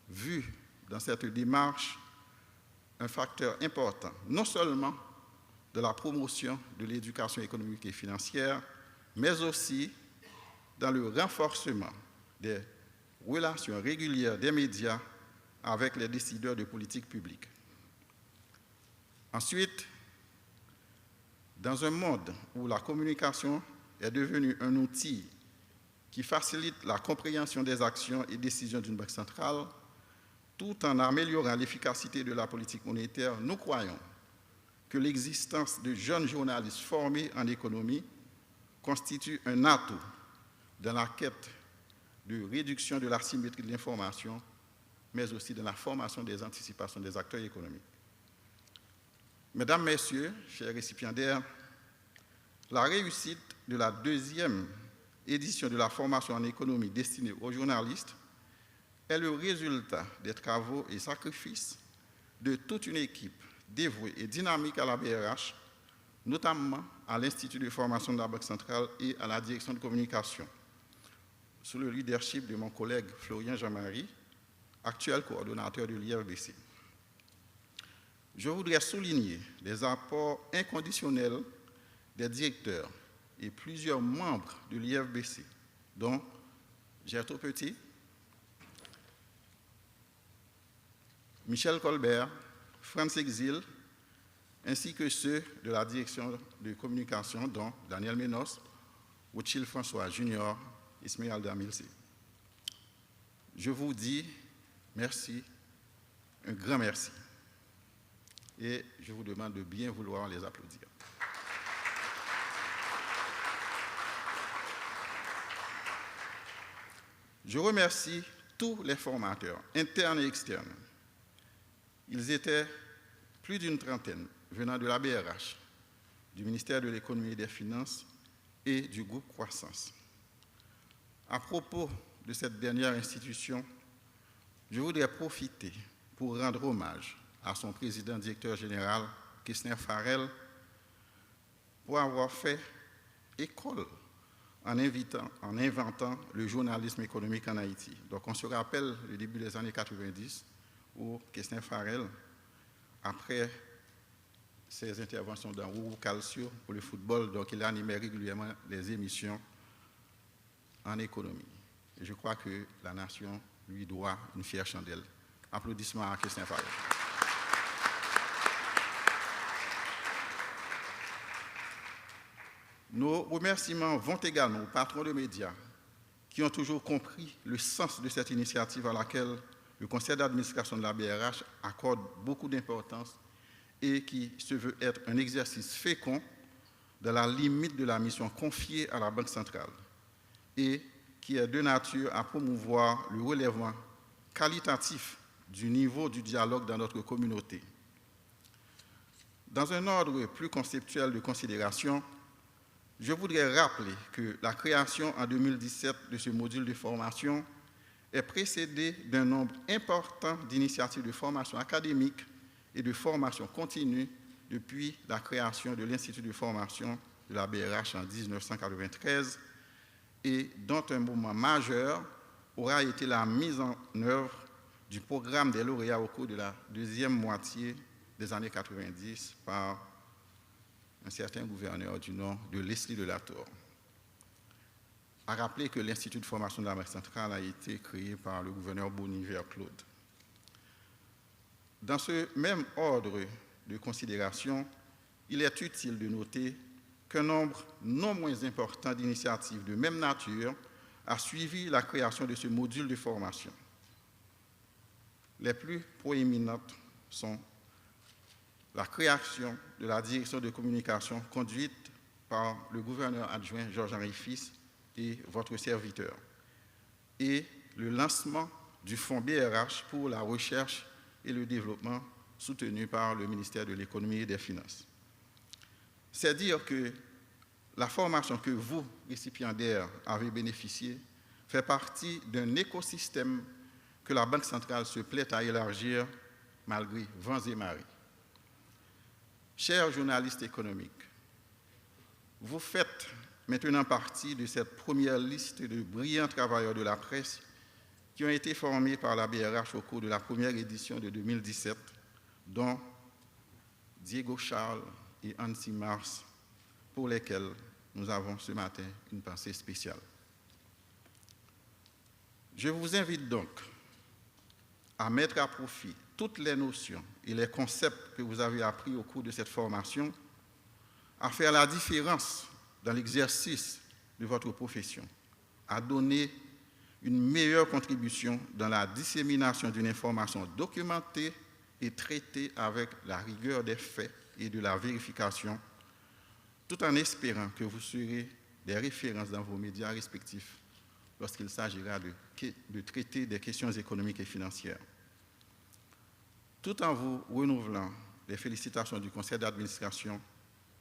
vu dans cette démarche un facteur important, non seulement de la promotion de l'éducation économique et financière, mais aussi dans le renforcement des relations régulières des médias avec les décideurs de politique publique. Ensuite, dans un monde où la communication est devenue un outil qui facilite la compréhension des actions et décisions d'une banque centrale, tout en améliorant l'efficacité de la politique monétaire, nous croyons que l'existence de jeunes journalistes formés en économie constitue un atout dans la quête de réduction de l'asymétrie de l'information, mais aussi dans la formation des anticipations des acteurs économiques. Mesdames, Messieurs, chers récipiendaires, la réussite de la deuxième édition de la formation en économie destinée aux journalistes est le résultat des travaux et sacrifices de toute une équipe dévouée et dynamique à la BRH, notamment à l'Institut de formation de la Banque centrale et à la direction de communication, sous le leadership de mon collègue Florian Jean-Marie, actuel coordonnateur de l'IFBC. Je voudrais souligner les apports inconditionnels des directeurs et plusieurs membres de l'IFBC, dont Gerto Petit, Michel Colbert, Franz Exil, ainsi que ceux de la direction de communication, dont Daniel Menos, Rothschild François Junior, Ismaël Milsi. Je vous dis merci, un grand merci. Et je vous demande de bien vouloir les applaudir. Je remercie tous les formateurs, internes et externes. Ils étaient plus d'une trentaine venant de la BRH, du ministère de l'Économie et des Finances et du groupe Croissance. À propos de cette dernière institution, je voudrais profiter pour rendre hommage à son président directeur général, Kessner Farrell, pour avoir fait école en inventant le journalisme économique en Haïti. Donc on se rappelle le début des années 90 où Kessner Farrell, après ses interventions dans Roux Calcio pour le football, donc il animait régulièrement des émissions en économie. Et je crois que la nation lui doit une fière chandelle. Applaudissements à Kessner Farrell. Nos remerciements vont également aux patrons de médias qui ont toujours compris le sens de cette initiative à laquelle le conseil d'administration de la BRH accorde beaucoup d'importance et qui se veut être un exercice fécond dans la limite de la mission confiée à la Banque centrale et qui est de nature à promouvoir le relèvement qualitatif du niveau du dialogue dans notre communauté. Dans un ordre plus conceptuel de considération, je voudrais rappeler que la création en 2017 de ce module de formation est précédée d'un nombre important d'initiatives de formation académique et de formation continue depuis la création de l'Institut de formation de la BRH en 1993 et dont un moment majeur aura été la mise en œuvre du programme des lauréats au cours de la deuxième moitié des années 90 par un certain gouverneur du nom de Leslie de Latour. À rappeler que l'Institut de formation de la Banque centrale a été créé par le gouverneur Boniver Claude. Dans ce même ordre de considération, il est utile de noter qu'un nombre non moins important d'initiatives de même nature a suivi la création de ce module de formation. Les plus proéminentes sont la création de la direction de communication conduite par le gouverneur adjoint Georges-Henri Fils et votre serviteur, et le lancement du fonds BRH pour la recherche et le développement soutenu par le ministère de l'Économie et des Finances. C'est dire que la formation que vous, récipiendaires, avez bénéficiée fait partie d'un écosystème que la Banque centrale se plaît à élargir malgré vents et marées. Chers journalistes économiques, vous faites maintenant partie de cette première liste de brillants travailleurs de la presse qui ont été formés par la BRH au cours de la première édition de 2017, dont Diego Charles et Hansi Mars, pour lesquels nous avons ce matin une pensée spéciale. Je vous invite donc à mettre à profit toutes les notions et les concepts que vous avez appris au cours de cette formation, à faire la différence dans l'exercice de votre profession, à donner une meilleure contribution dans la dissémination d'une information documentée et traitée avec la rigueur des faits et de la vérification, tout en espérant que vous serez des références dans vos médias respectifs lorsqu'il s'agira de traiter des questions économiques et financières. Tout en vous renouvelant les félicitations du conseil d'administration,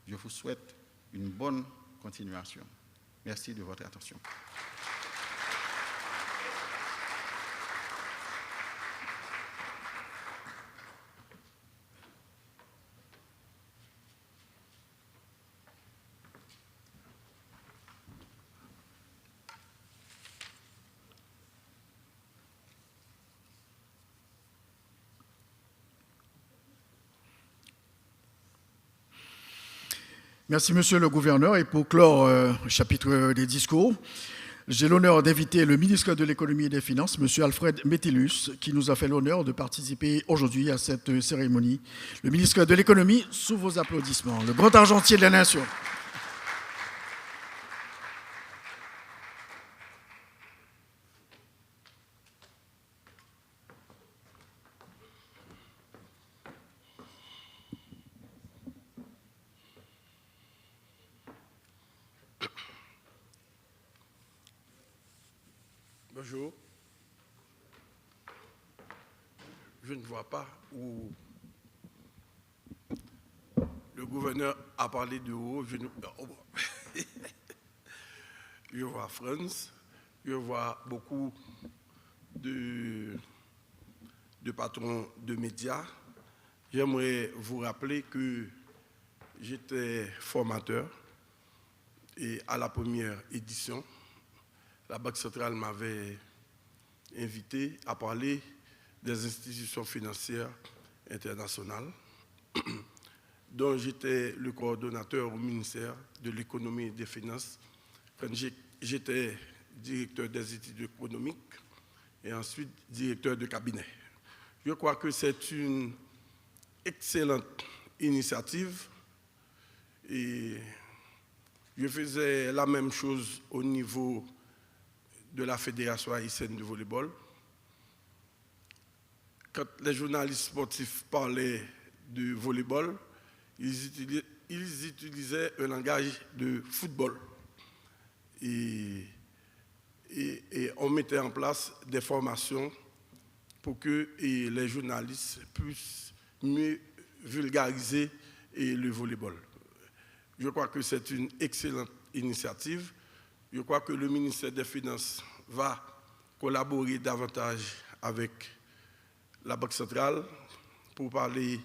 je vous souhaite une bonne continuation. Merci de votre attention. Merci, Monsieur le Gouverneur. Et pour clore le chapitre des discours, j'ai l'honneur d'inviter le ministre de l'Économie et des Finances, Monsieur Alfred Metellus, qui nous a fait l'honneur de participer aujourd'hui à cette cérémonie. Le ministre de l'Économie, sous vos applaudissements, le grand argentier de la nation. Bonjour. Je ne vois pas où le gouverneur a parlé de haut. Je vois France, je vois beaucoup de patrons de médias. J'aimerais vous rappeler que j'étais formateur et à la première édition, la Banque centrale m'avait invité à parler des institutions financières internationales, dont j'étais le coordonnateur au ministère de l'Économie et des Finances, quand j'étais directeur des études économiques et ensuite directeur de cabinet. Je crois que c'est une excellente initiative et je faisais la même chose au niveau de la Fédération haïtienne de volleyball. Quand les journalistes sportifs parlaient de volleyball, ils utilisaient un langage de football. Et on mettait en place des formations pour que les journalistes puissent mieux vulgariser le volleyball. Je crois que c'est une excellente initiative. Je crois que le ministère des Finances va collaborer davantage avec la Banque centrale pour parler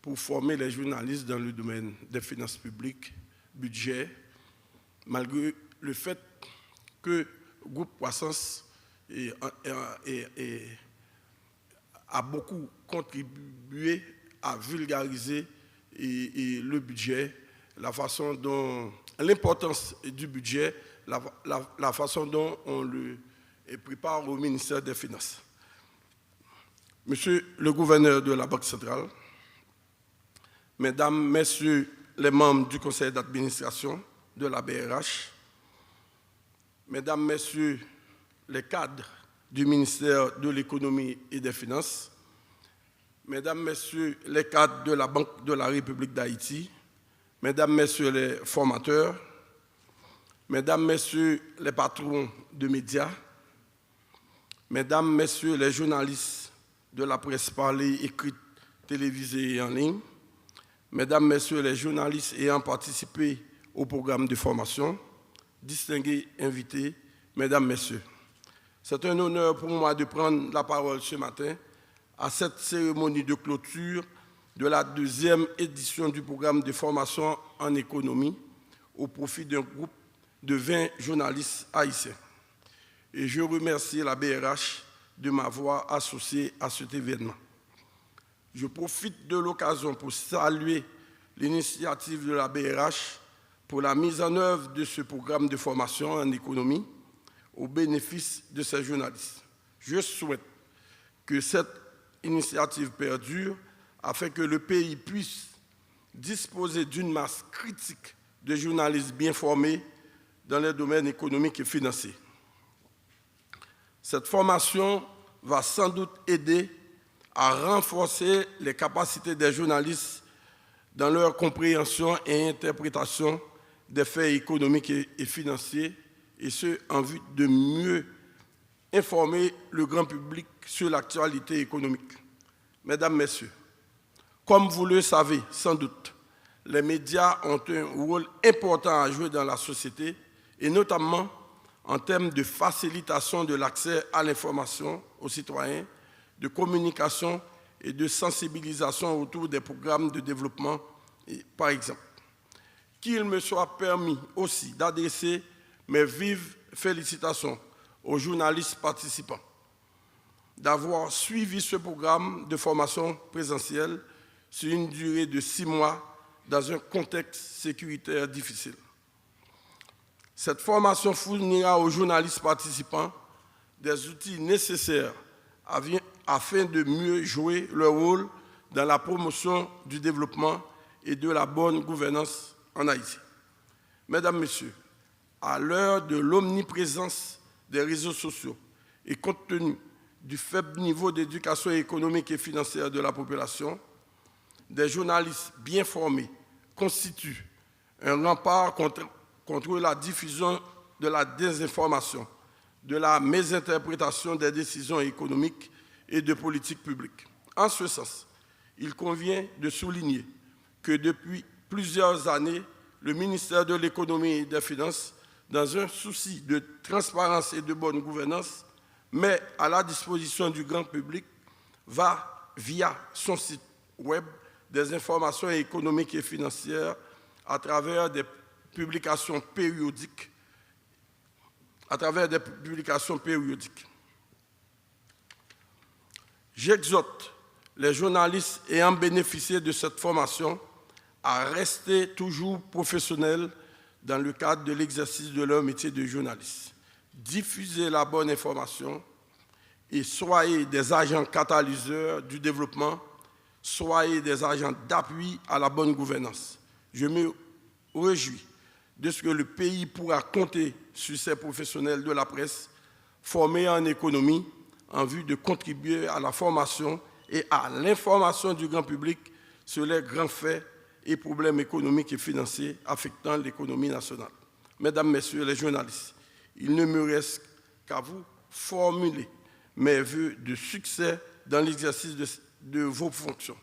pour former les journalistes dans le domaine des finances publiques, budget, malgré le fait que le groupe Croissance a beaucoup contribué à vulgariser le budget, la façon dont l'importance du budget, la façon dont on le prépare au ministère des Finances. Monsieur le gouverneur de la Banque centrale, Mesdames, Messieurs les membres du conseil d'administration de la BRH, Mesdames, Messieurs les cadres du ministère de l'économie et des finances, Mesdames, Messieurs les cadres de la Banque de la République d'Haïti, Mesdames, Messieurs les formateurs, Mesdames, Messieurs les patrons de médias, Mesdames, Messieurs les journalistes de la presse parlée, écrite, télévisée et en ligne, Mesdames, Messieurs les journalistes ayant participé au programme de formation, distingués invités, Mesdames, Messieurs, c'est un honneur pour moi de prendre la parole ce matin à cette cérémonie de clôture de la 2e édition du programme de formation en économie au profit d'un groupe de 20 journalistes haïtiens. Et je remercie la BRH de m'avoir associé à cet événement. Je profite de l'occasion pour saluer l'initiative de la BRH pour la mise en œuvre de ce programme de formation en économie au bénéfice de ces journalistes. Je souhaite que cette initiative perdure afin que le pays puisse disposer d'une masse critique de journalistes bien formés dans les domaines économiques et financiers. Cette formation va sans doute aider à renforcer les capacités des journalistes dans leur compréhension et interprétation des faits économiques et financiers, et ce, en vue de mieux informer le grand public sur l'actualité économique. Mesdames, Messieurs, comme vous le savez sans doute, les médias ont un rôle important à jouer dans la société, et notamment en termes de facilitation de l'accès à l'information aux citoyens, de communication et de sensibilisation autour des programmes de développement, par exemple. Qu'il me soit permis aussi d'adresser mes vives félicitations aux journalistes participants d'avoir suivi ce programme de formation présentielle sur une durée de 6 mois dans un contexte sécuritaire difficile. Cette formation fournira aux journalistes participants des outils nécessaires afin de mieux jouer leur rôle dans la promotion du développement et de la bonne gouvernance en Haïti. Mesdames, Messieurs, à l'heure de l'omniprésence des réseaux sociaux et compte tenu du faible niveau d'éducation économique et financière de la population, des journalistes bien formés constituent un rempart contre la diffusion de la désinformation, de la mésinterprétation des décisions économiques et de politique publique. En ce sens, il convient de souligner que depuis plusieurs années, le ministère de l'économie et des finances, dans un souci de transparence et de bonne gouvernance, met à la disposition du grand public, via son site web, des informations économiques et financières à travers des publications périodiques. J'exhorte les journalistes ayant bénéficié de cette formation à rester toujours professionnels dans le cadre de l'exercice de leur métier de journaliste. Diffusez la bonne information et soyez des agents catalyseurs du développement, soyez des agents d'appui à la bonne gouvernance. Je me réjouis de ce que le pays pourra compter sur ces professionnels de la presse formés en économie en vue de contribuer à la formation et à l'information du grand public sur les grands faits et problèmes économiques et financiers affectant l'économie nationale. Mesdames, Messieurs les journalistes, il ne me reste qu'à vous formuler mes vœux de succès dans l'exercice de vos fonctions,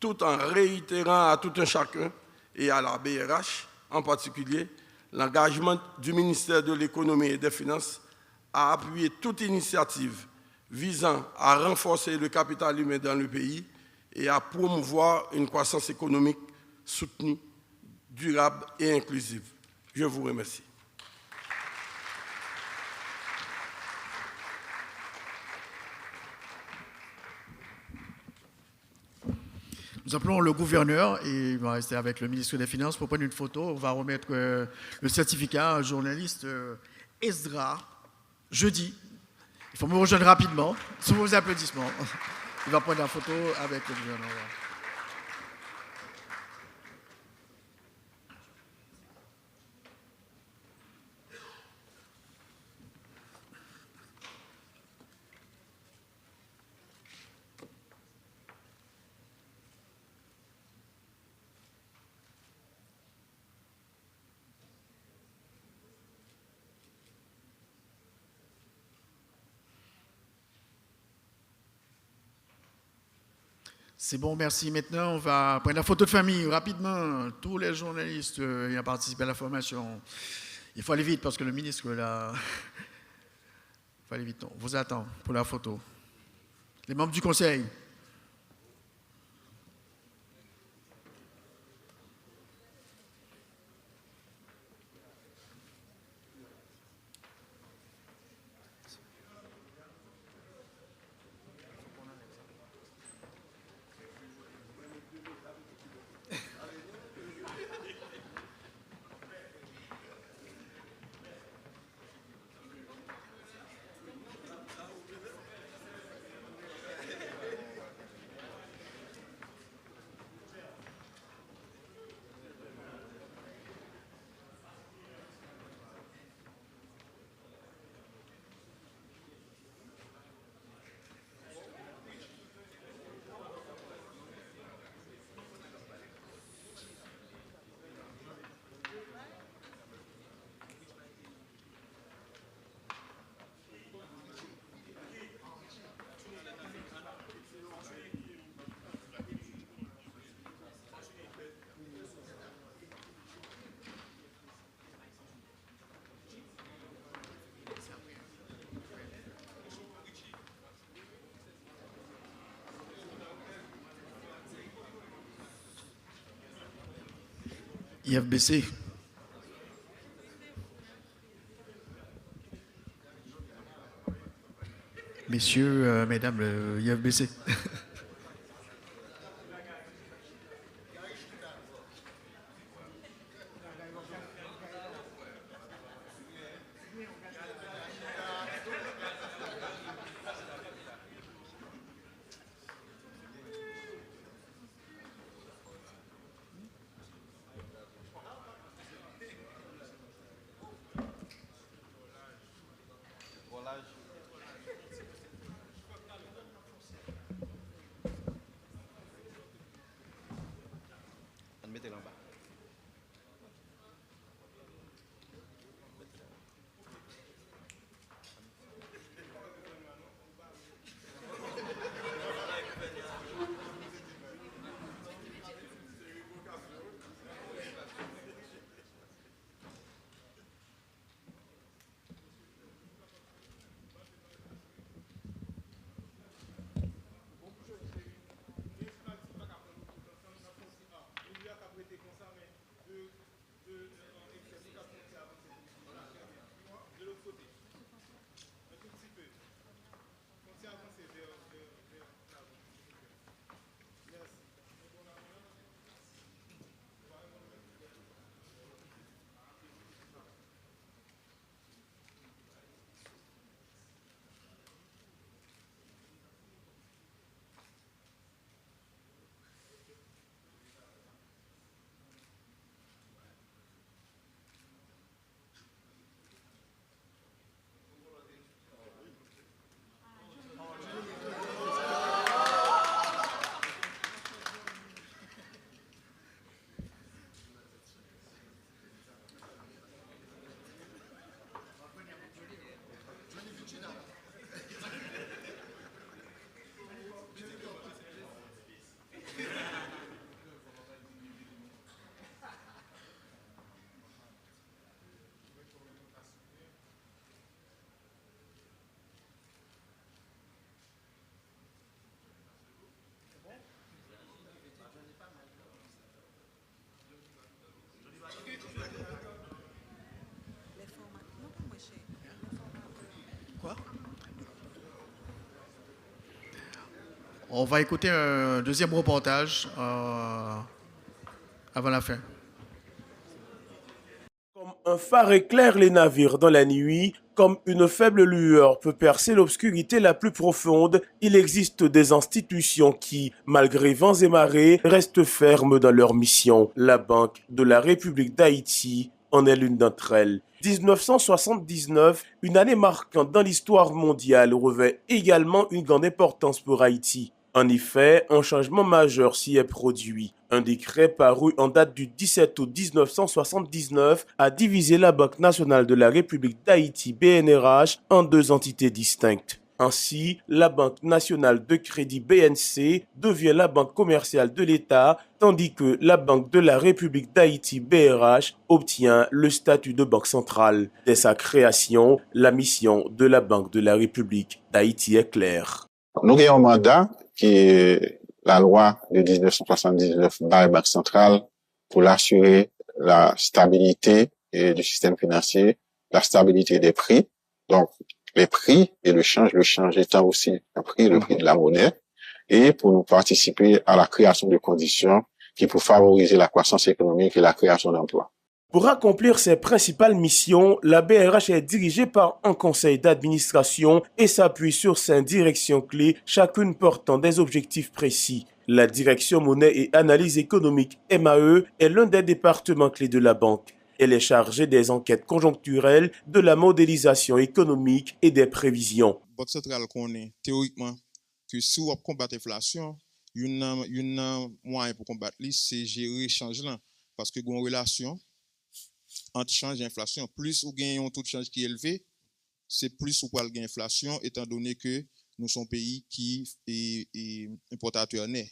tout en réitérant à tout un chacun et à la BRH en particulier l'engagement du ministère de l'économie et des finances à appuyer toute initiative visant à renforcer le capital humain dans le pays et à promouvoir une croissance économique soutenue, durable et inclusive. Je vous remercie. Nous appelons le gouverneur et il va rester avec le ministre des Finances pour prendre une photo. On va remettre le certificat à un journaliste Esdra jeudi. Il faut me rejoindre rapidement, sous vos applaudissements. Il va prendre la photo avec le gouverneur. C'est bon, merci. Maintenant, on va prendre la photo de famille rapidement. Tous les journalistes ayant participé à la formation. Il faut aller vite parce que le ministre, là... Il faut aller vite. On vous attend pour la photo. Les membres du conseil. IFBC. Messieurs, mesdames, le IFBC. Mettez-le en bas. On va écouter un deuxième reportage avant la fin. Comme un phare éclaire les navires dans la nuit, comme une faible lueur peut percer l'obscurité la plus profonde, il existe des institutions qui, malgré vents et marées, restent fermes dans leur mission. La Banque de la République d'Haïti en est l'une d'entre elles. 1979, une année marquante dans l'histoire mondiale, revêt également une grande importance pour Haïti. En effet, un changement majeur s'y est produit. Un décret paru en date du 17 août 1979 a divisé la Banque nationale de la République d'Haïti, BNRH, en deux entités distinctes. Ainsi, la Banque nationale de crédit BNC devient la banque commerciale de l'État, tandis que la Banque de la République d'Haïti, BRH, obtient le statut de banque centrale. Dès sa création, la mission de la Banque de la République d'Haïti est claire. Nous avons un mandat qui est la loi de 1979 par la Banque centrale pour assurer la stabilité du système financier, la stabilité des prix. Donc, les prix et le change étant aussi le prix de la monnaie, et pour nous participer à la création de conditions qui pour favoriser la croissance économique et la création d'emplois. Pour accomplir ses principales missions, la BRH est dirigée par un conseil d'administration et s'appuie sur 5 directions clés, chacune portant des objectifs précis. La direction monnaie et analyse économique MAE est l'un des départements clés de la banque. Elle est chargée des enquêtes conjoncturelles, de la modélisation économique et des prévisions. La Banque centrale connaît théoriquement que si on combat l'inflation, un moyen pour combattre c'est gérer le changement. Parce que une relation entre change et inflation, plus vous gagnez un taux de change qui est élevé, c'est plus vous pouvez gagner l'inflation, étant donné que nous sommes un pays qui est importateur net.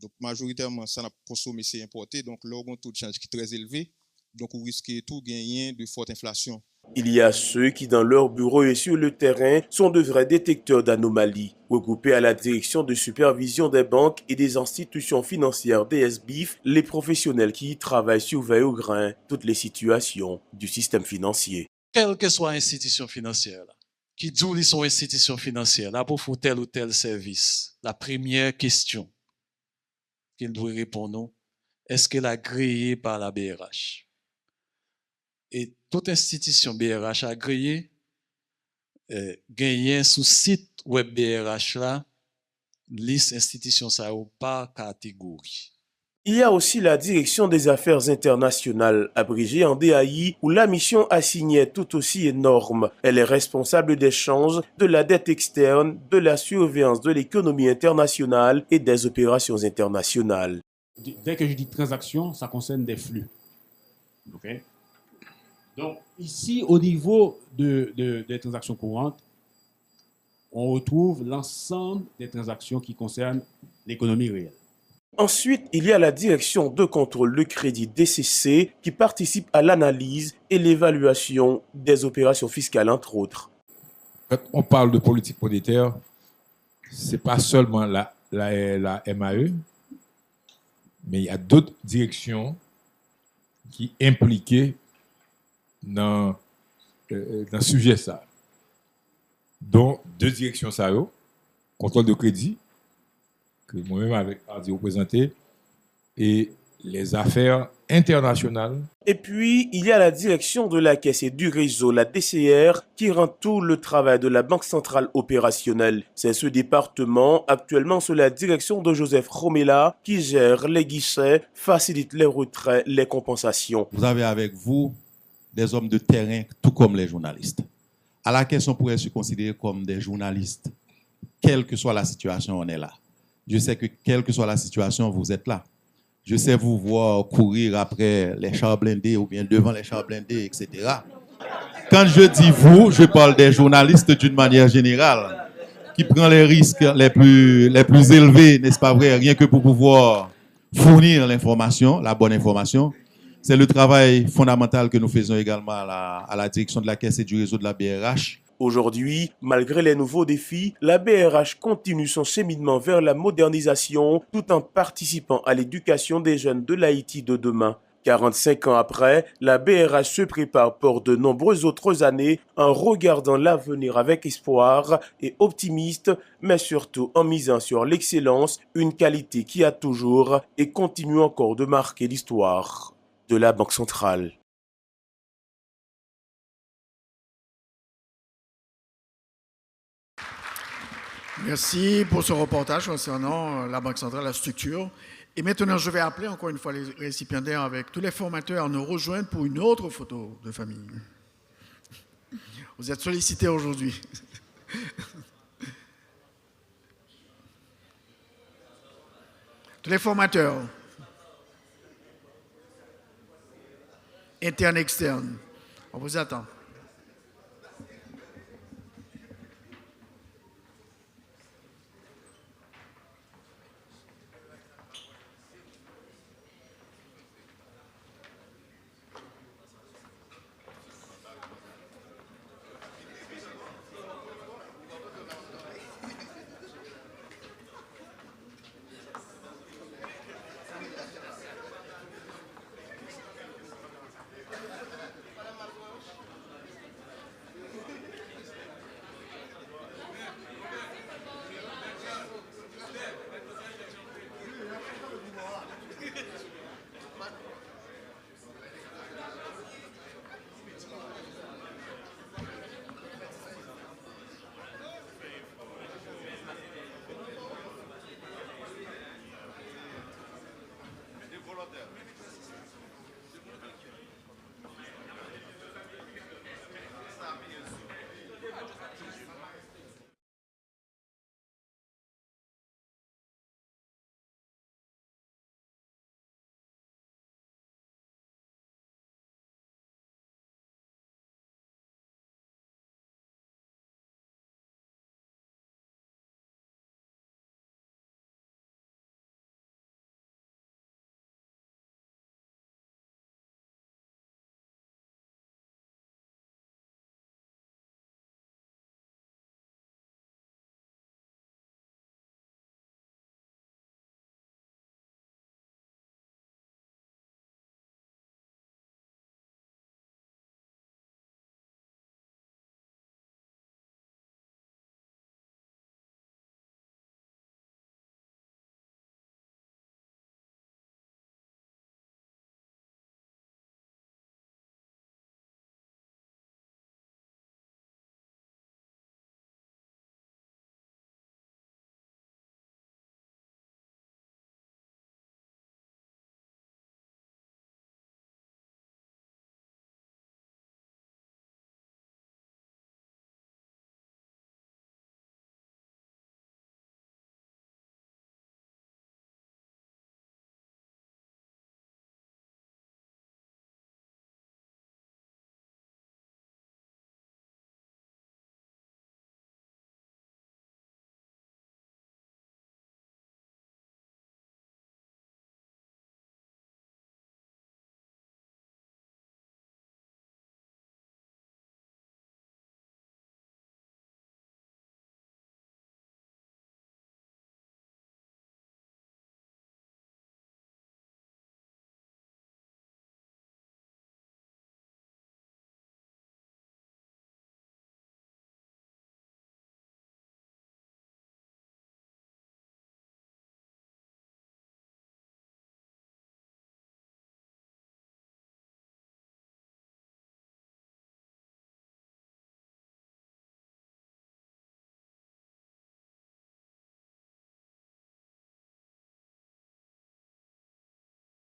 Donc majoritairement, ça n'a pas consommé, c'est importé. Donc là, un taux de change qui est très élevé. Donc, vous risquez tout gagner de forte inflation. Il y a ceux qui, dans leur bureau et sur le terrain, sont de vrais détecteurs d'anomalies. Regroupés à la direction de supervision des banques et des institutions financières DSBIF, les professionnels qui y travaillent surveillent au grain toutes les situations du système financier. Quelle que soit l'institution financière, qui dit qu'ils sont institutions financières, là pour faire tel ou tel service, la première question qu'il doit répondre, est-ce qu'elle est agréée par la BRH? Et toute institution BRH agréée gagne sous site web BRH là, liste institution ça ou par catégorie. Il y a aussi la direction des affaires internationales, abrégée en DAI, où la mission assignée est tout aussi énorme. Elle est responsable des changes, de la dette externe, de la surveillance de l'économie internationale et des opérations internationales. Dès que je dis transaction, ça concerne des flux. Okay? Donc, ici, au niveau des transactions courantes, on retrouve l'ensemble des transactions qui concernent l'économie réelle. Ensuite, il y a la direction de contrôle de crédit DCC qui participe à l'analyse et l'évaluation des opérations fiscales, entre autres. Quand on parle de politique monétaire, ce n'est pas seulement la MAE, mais il y a d'autres directions qui impliquées dans le sujet ça. Donc, 2 directions ça, contrôle de crédit, que moi-même avec Hardy représenté, et les affaires internationales. Et puis, il y a la direction de la caisse et du réseau, la DCR, qui rend tout le travail de la Banque centrale opérationnelle. C'est ce département, actuellement sous la direction de Joseph Romela, qui gère les guichets, facilite les retraits, les compensations. Vous avez avec vous des hommes de terrain, tout comme les journalistes. À la caisse, on pourrait se considérer comme des journalistes. Quelle que soit la situation, on est là. Je sais que quelle que soit la situation, vous êtes là. Je sais vous voir courir après les chars blindés ou bien devant les chars blindés, etc. Quand je dis vous, je parle des journalistes d'une manière générale qui prennent les risques les plus élevés, n'est-ce pas vrai, rien que pour pouvoir fournir l'information, la bonne information. C'est le travail fondamental que nous faisons également à la direction de la caisse et du réseau de la BRH. Aujourd'hui, malgré les nouveaux défis, la BRH continue son cheminement vers la modernisation tout en participant à l'éducation des jeunes de l'Haïti de demain. 45 ans après, la BRH se prépare pour de nombreuses autres années en regardant l'avenir avec espoir et optimiste, mais surtout en misant sur l'excellence, une qualité qui a toujours et continue encore de marquer l'histoire de la Banque centrale. Merci pour ce reportage concernant la Banque centrale, la structure. Et maintenant, je vais appeler encore une fois les récipiendaires avec tous les formateurs à nous rejoindre pour une autre photo de famille. Vous êtes sollicités aujourd'hui. Tous les formateurs, internes, externes, on vous attend.